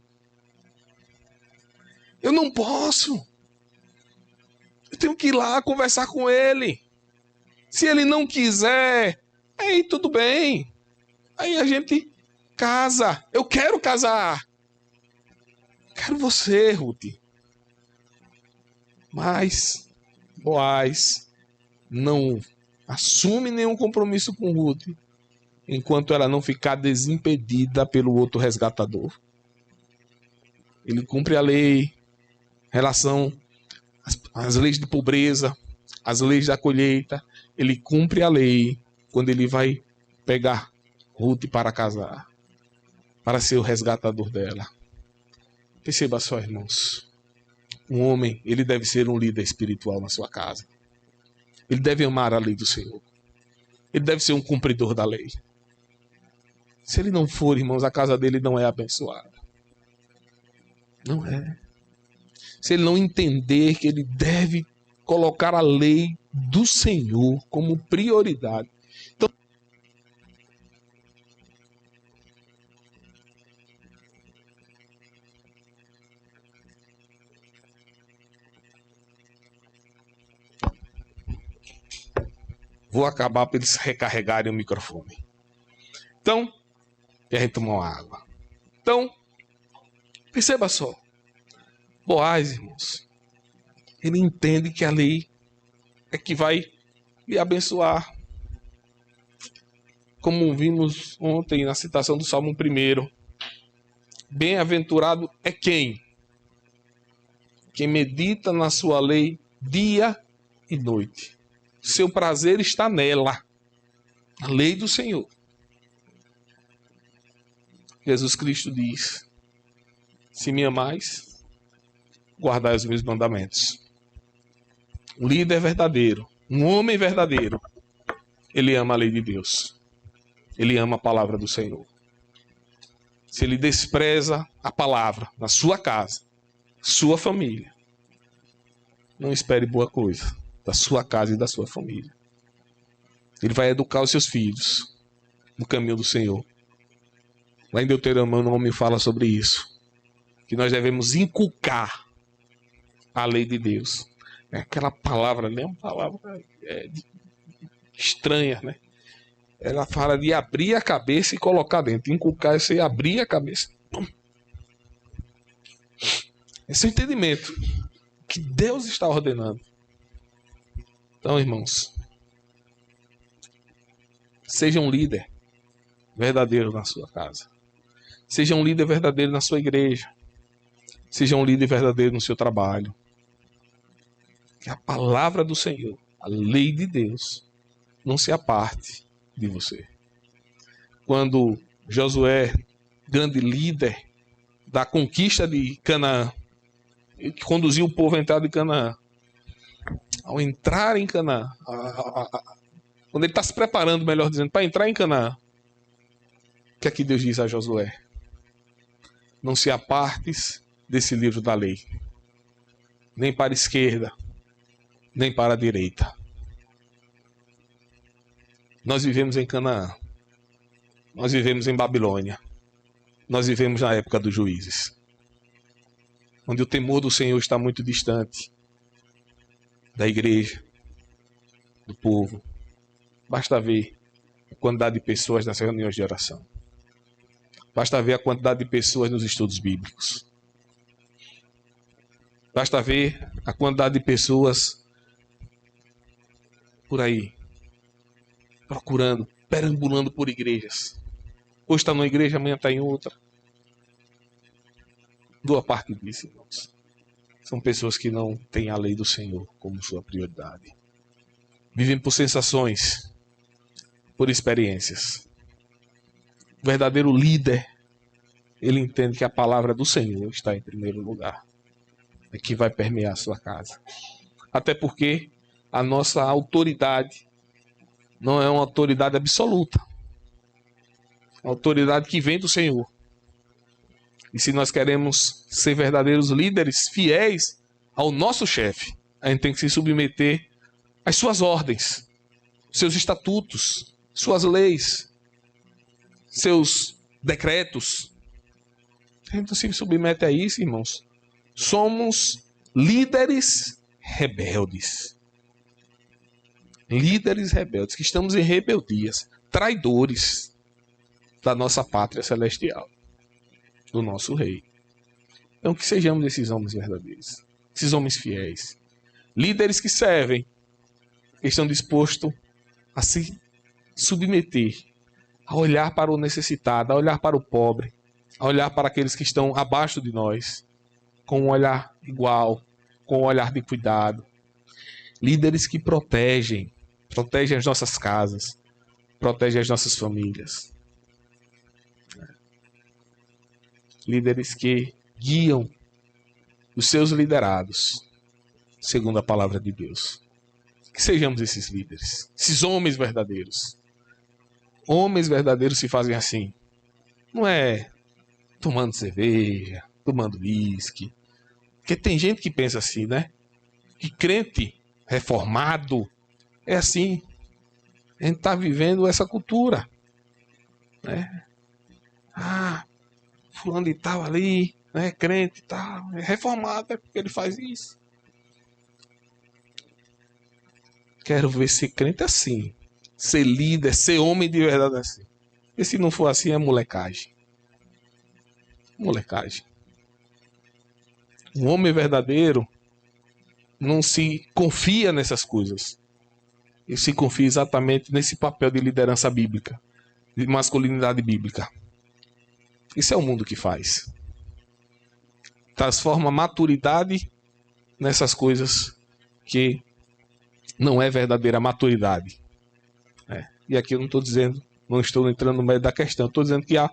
Eu não posso. Eu tenho que ir lá conversar com ele. Se ele não quiser, aí tudo bem. Aí a gente casa. Eu quero casar. Quero você, Ruth. Mas Boaz não assume nenhum compromisso com Ruth, enquanto ela não ficar desimpedida pelo outro resgatador. Ele cumpre a lei, relação às leis de pobreza, as leis da colheita. Ele cumpre a lei quando ele vai pegar Ruth para casar, para ser o resgatador dela. Perceba só, irmãos. Um homem, ele deve ser um líder espiritual na sua casa. Ele deve amar a lei do Senhor. Ele deve ser um cumpridor da lei. Se ele não for, irmãos, a casa dele não é abençoada. Não é. Se ele não entender que ele deve colocar a lei do Senhor como prioridade. Então, vou acabar para eles recarregarem o microfone. Então, e a gente tomar uma água. Então, perceba só. Boaz, irmãos, ele entende que a lei é que vai lhe abençoar. Como vimos ontem na citação do Salmo 1. Bem-aventurado é quem? Quem medita na sua lei dia e noite. Seu prazer está nela, a lei do Senhor. Jesus Cristo diz: se me amais, guardai os meus mandamentos. Um líder verdadeiro, um homem verdadeiro, ele ama a lei de Deus. Ele ama a palavra do Senhor. Se ele despreza a palavra na sua casa, sua família, não espere boa coisa da sua casa e da sua família. Ele vai educar os seus filhos no caminho do Senhor. Lá em Deuteronômio fala sobre isso, que nós devemos inculcar a lei de Deus. Aquela palavra ali é uma palavra estranha, né? Ela fala de abrir a cabeça e colocar dentro. Inculcar isso e abrir a cabeça. Esse é o entendimento que Deus está ordenando. Então, irmãos, seja um líder verdadeiro na sua casa. Seja um líder verdadeiro na sua igreja. Seja um líder verdadeiro no seu trabalho. Que a palavra do Senhor, a lei de Deus, não se aparte de você. Quando Josué, grande líder da conquista de Canaã, que conduziu o povo a entrar em Canaã, ao entrar em Canaã, quando ele está se preparando, melhor dizendo, para entrar em Canaã, o que é que Deus diz a Josué? Não se apartes desse livro da lei, nem para a esquerda, nem para a direita. Nós vivemos em Canaã. Nós vivemos em Babilônia. Nós vivemos na época dos juízes, onde o temor do Senhor está muito distante da igreja, do povo. Basta ver a quantidade de pessoas nas reuniões de oração. Basta ver a quantidade de pessoas nos estudos bíblicos. Basta ver a quantidade de pessoas por aí, procurando, perambulando por igrejas. Hoje está numa igreja, amanhã está em outra. Boa parte disso, irmãos, são pessoas que não têm a lei do Senhor como sua prioridade. Vivem por sensações, por experiências. O verdadeiro líder, ele entende que a palavra do Senhor está em primeiro lugar. É que vai permear a sua casa. Até porque a nossa autoridade não é uma autoridade absoluta. É uma autoridade que vem do Senhor. E se nós queremos ser verdadeiros líderes, fiéis ao nosso chefe, a gente tem que se submeter às suas ordens, seus estatutos, suas leis, seus decretos. A gente se submete a isso, irmãos. Somos líderes rebeldes. Líderes rebeldes, que estamos em rebeldias, traidores da nossa pátria celestial, do nosso rei. Então que sejamos esses homens verdadeiros, esses homens fiéis, líderes que servem, que estão dispostos a se submeter, a olhar para o necessitado, a olhar para o pobre, a olhar para aqueles que estão abaixo de nós, com um olhar igual, com um olhar de cuidado. Líderes que protegem as nossas casas, protegem as nossas famílias. Líderes que guiam os seus liderados, segundo a palavra de Deus. Que sejamos esses líderes, esses homens verdadeiros. Homens verdadeiros se fazem assim. Não é tomando cerveja, tomando uísque. Porque tem gente que pensa assim, né? Que crente reformado é assim. A gente está vivendo essa cultura, né? Fulano de tal ali, né? Crente e tal, é reformado, é porque ele faz isso. Quero ver ser crente assim, ser líder, ser homem de verdade assim. E se não for assim, é molecagem. Molecagem. Um homem verdadeiro não se confia nessas coisas. Ele se confia exatamente nesse papel de liderança bíblica, de masculinidade bíblica. Isso é o mundo que faz. Transforma a maturidade nessas coisas que não é verdadeira maturidade. E aqui eu não estou dizendo, não estou entrando no meio da questão, estou dizendo que há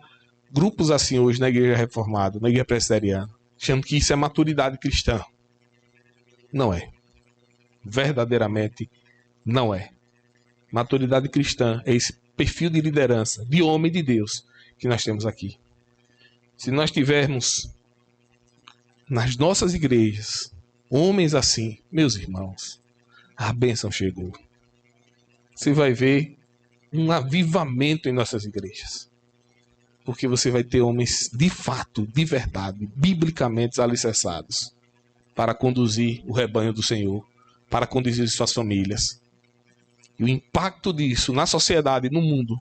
grupos assim hoje na igreja reformada, na igreja presbiteriana, achando que isso é maturidade cristã. Não é. Verdadeiramente não é. Maturidade cristã é esse perfil de liderança, de homem de Deus, que nós temos aqui. Se nós tivermos nas nossas igrejas homens assim, meus irmãos, a bênção chegou. Você vai ver um avivamento em nossas igrejas. Porque você vai ter homens de fato, de verdade, biblicamente alicerçados para conduzir o rebanho do Senhor, para conduzir suas famílias. E o impacto disso na sociedade, no mundo,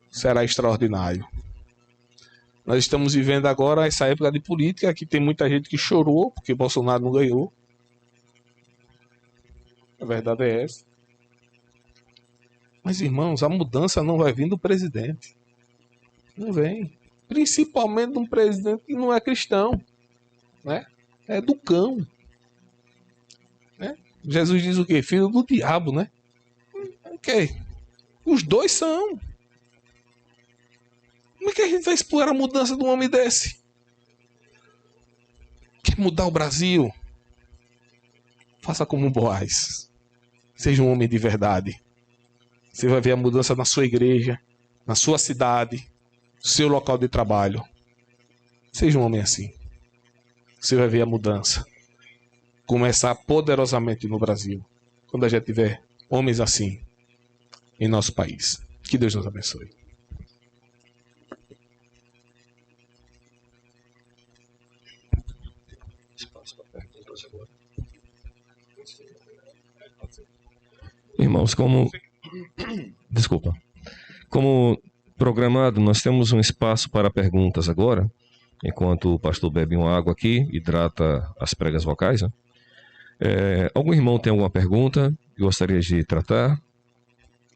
será extraordinário. Nós estamos vivendo agora essa época de política que tem muita gente que chorou porque Bolsonaro não ganhou. A verdade é essa. Mas, irmãos, a mudança não vai vir do presidente. Não vem. Principalmente de um presidente que não é cristão, né? É do cão. Né? Jesus diz o quê? Filho do diabo, né? Ok. Os dois são. Como é que a gente vai explorar a mudança de um homem desse? Quer mudar o Brasil? Faça como Boaz. Seja um homem de verdade. Você vai ver a mudança na sua igreja, na sua cidade, no seu local de trabalho. Seja um homem assim. Você vai ver a mudança começar poderosamente no Brasil, quando a gente tiver homens assim em nosso país. Que Deus nos abençoe. Irmãos, como programado, nós temos um espaço para perguntas agora, enquanto o pastor bebe uma água aqui, hidrata as pregas vocais. Né? Algum irmão tem alguma pergunta que gostaria de tratar?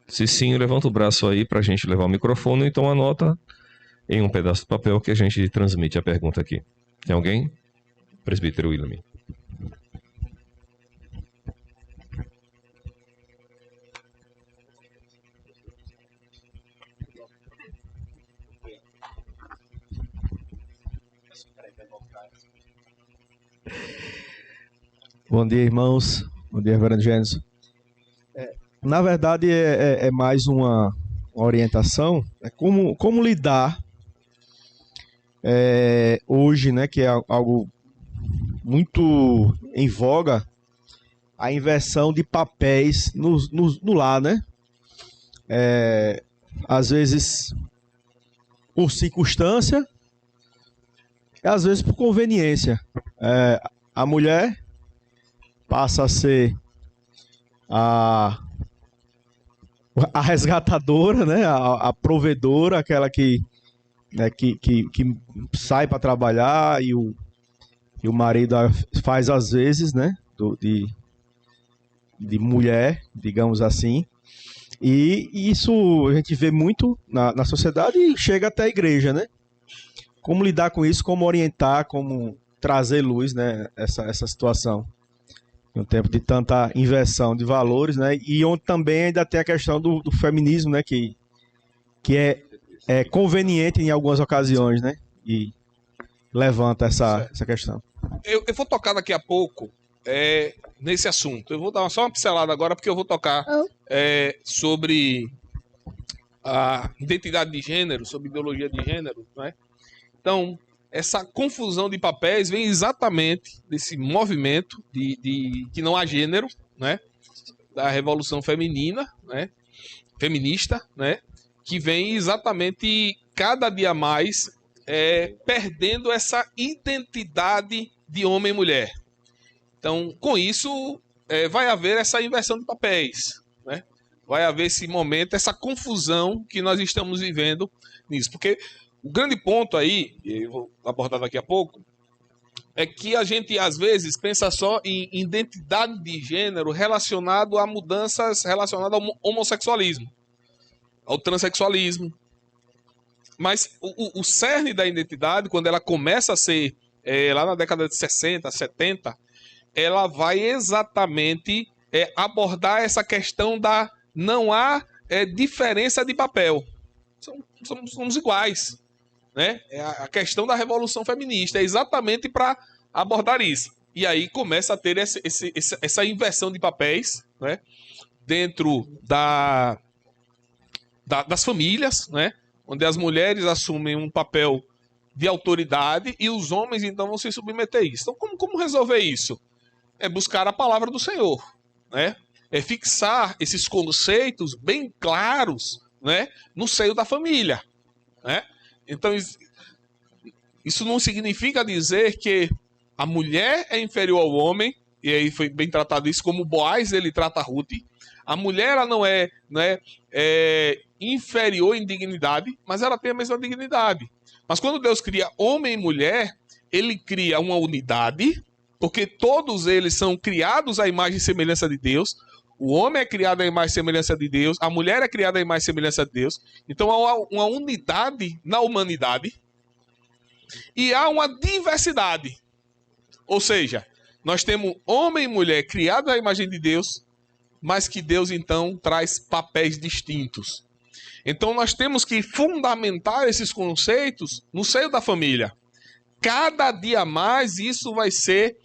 Se sim, levanta o braço aí para a gente levar o microfone, então anota em um pedaço de papel que a gente transmite a pergunta aqui. Tem alguém? Presbítero William. Bom dia, irmãos. Bom dia, Reverendo Gênesis. Na verdade, é mais uma orientação. Como lidar hoje, né, que é algo muito em voga, a inversão de papéis no lar, né? Às vezes por circunstância, e às vezes por conveniência. A mulher passa a ser a resgatadora, né? A provedora, aquela que sai para trabalhar e o marido faz às vezes, né? De mulher, digamos assim. E isso a gente vê muito na sociedade e chega até a igreja, né? Como lidar com isso, como orientar, como trazer luz, né? Essa situação. Em um tempo de tanta inversão de valores, né? E onde também ainda tem a questão do feminismo, né? Que é conveniente em algumas ocasiões, né? E levanta essa questão. Eu vou tocar daqui a pouco nesse assunto. Eu vou dar só uma pincelada agora, porque eu vou tocar sobre a identidade de gênero, sobre ideologia de gênero, né? Então, essa confusão de papéis vem exatamente desse movimento de que não há gênero, né? Da revolução feminina, né? Feminista, né? Que vem exatamente cada dia mais perdendo essa identidade de homem e mulher. Então, com isso, vai haver essa inversão de papéis, né? Vai haver esse momento, essa confusão que nós estamos vivendo nisso. Porque o grande ponto aí, eu vou abordar daqui a pouco, é que a gente às vezes pensa só em identidade de gênero relacionado a mudanças relacionadas ao homossexualismo, ao transexualismo. Mas o cerne da identidade, quando ela começa a ser lá na década de 60, 70, ela vai exatamente abordar essa questão da não há diferença de papel. Somos iguais. Né? É a questão da revolução feminista, é exatamente para abordar isso. E aí começa a ter essa inversão de papéis, né? Dentro das famílias, né? Onde as mulheres assumem um papel de autoridade e os homens então vão se submeter a isso. Então como resolver isso? É buscar a palavra do Senhor, né? É fixar esses conceitos bem claros, né? No seio da família, né? Então, isso não significa dizer que a mulher é inferior ao homem, e aí foi bem tratado isso, como Boaz ele trata a Ruth. A mulher ela não é inferior em dignidade, mas ela tem a mesma dignidade. Mas quando Deus cria homem e mulher, ele cria uma unidade, porque todos eles são criados à imagem e semelhança de Deus. O homem é criado à imagem e semelhança de Deus, a mulher é criada à imagem e semelhança de Deus. Então há uma unidade na humanidade e há uma diversidade. Ou seja, nós temos homem e mulher criados à imagem de Deus, mas que Deus então traz papéis distintos. Então nós temos que fundamentar esses conceitos no seio da família. Cada dia mais isso vai ser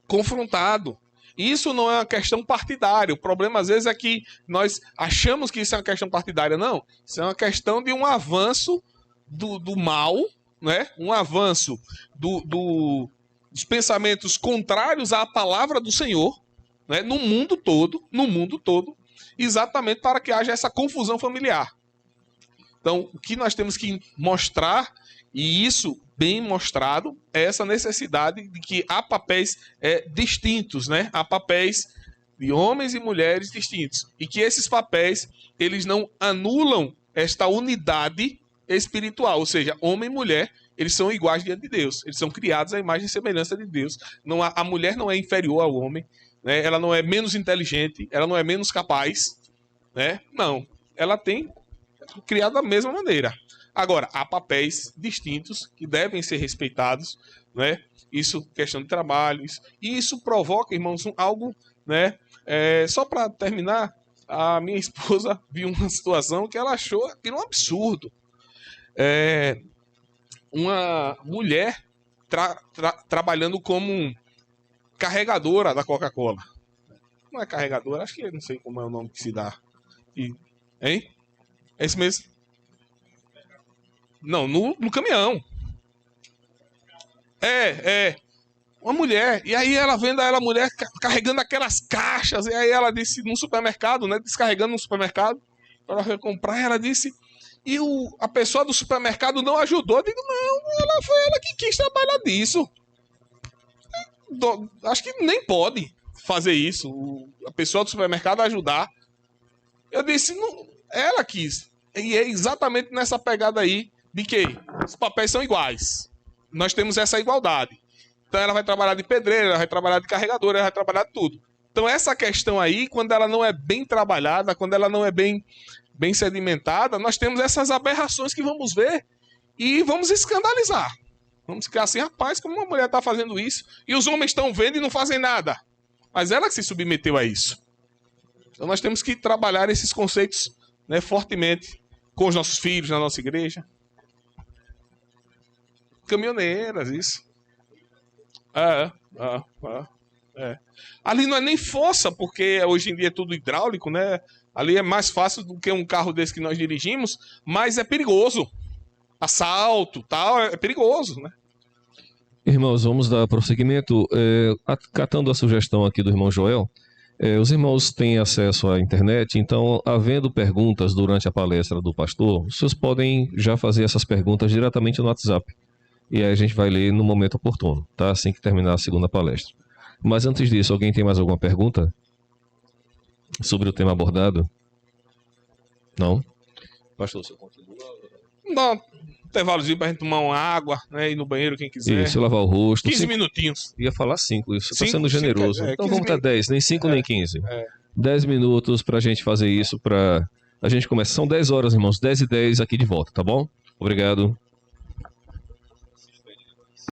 confrontado. Isso não é uma questão partidária. O problema, às vezes, é que nós achamos que isso é uma questão partidária. Não. Isso é uma questão de um avanço do mal, né? Um avanço dos pensamentos contrários à palavra do Senhor, né? No mundo todo, exatamente para que haja essa confusão familiar. Então, o que nós temos que mostrar, e isso bem mostrado, é essa necessidade de que há papéis distintos, né? Há papéis de homens e mulheres distintos. E que esses papéis, eles não anulam esta unidade espiritual. Ou seja, homem e mulher, eles são iguais diante de Deus. Eles são criados à imagem e semelhança de Deus. A mulher não é inferior ao homem, né? Ela não é menos inteligente, ela não é menos capaz, né? Não. Ela tem criado da mesma maneira. Agora, há papéis distintos que devem ser respeitados, né? Isso, questão de trabalho, e isso provoca, irmãos, algo, né? Só para terminar, a minha esposa viu uma situação que ela achou aquilo um absurdo. Uma mulher trabalhando como carregadora da Coca-Cola. Não é carregadora, acho que não sei como é o nome que se dá. Hein? É esse mesmo? Não, no caminhão. Uma mulher. E aí ela vendo a mulher carregando aquelas caixas. E aí ela disse, num supermercado, né? Descarregando no supermercado. Ela foi comprar, ela disse. E a pessoa do supermercado não ajudou. Eu digo, não, foi ela que quis trabalhar disso. Acho que nem pode fazer isso. A pessoa do supermercado ajudar. Eu disse, não, ela quis. E é exatamente nessa pegada aí de que os papéis são iguais. Nós temos essa igualdade. Então ela vai trabalhar de pedreira, ela vai trabalhar de carregadora, ela vai trabalhar de tudo. Então essa questão aí, quando ela não é bem trabalhada, quando ela não é bem sedimentada, nós temos essas aberrações que vamos ver e vamos escandalizar. Vamos ficar assim, rapaz, como uma mulher está fazendo isso? E os homens estão vendo e não fazem nada. Mas ela que se submeteu a isso. Então nós temos que trabalhar esses conceitos, né, fortemente com os nossos filhos, na nossa igreja. Caminhoneiras, isso. Ali não é nem força, porque hoje em dia é tudo hidráulico, né? Ali é mais fácil do que um carro desse que nós dirigimos, mas é perigoso. Assalto, tal, é perigoso, né? Irmãos, vamos dar prosseguimento. Acatando a sugestão aqui do irmão Joel, os irmãos têm acesso à internet, então, havendo perguntas durante a palestra do pastor, vocês podem já fazer essas perguntas diretamente no WhatsApp. E aí a gente vai ler no momento oportuno, tá? Assim que terminar a segunda palestra. Mas antes disso, alguém tem mais alguma pergunta sobre o tema abordado? Não? Pastor, você continua? Dá um intervalozinho pra gente tomar uma água, né? Ir no banheiro, quem quiser. Isso, lavar o rosto. 15 minutinhos. Ia falar 5, isso. Tá 5, sendo generoso. 5, Então vamos dar 10, nem 5 nem 15. 10 minutos pra gente fazer isso, pra a gente começar. São 10 horas, irmãos. 10 e 10 aqui de volta, tá bom? Obrigado.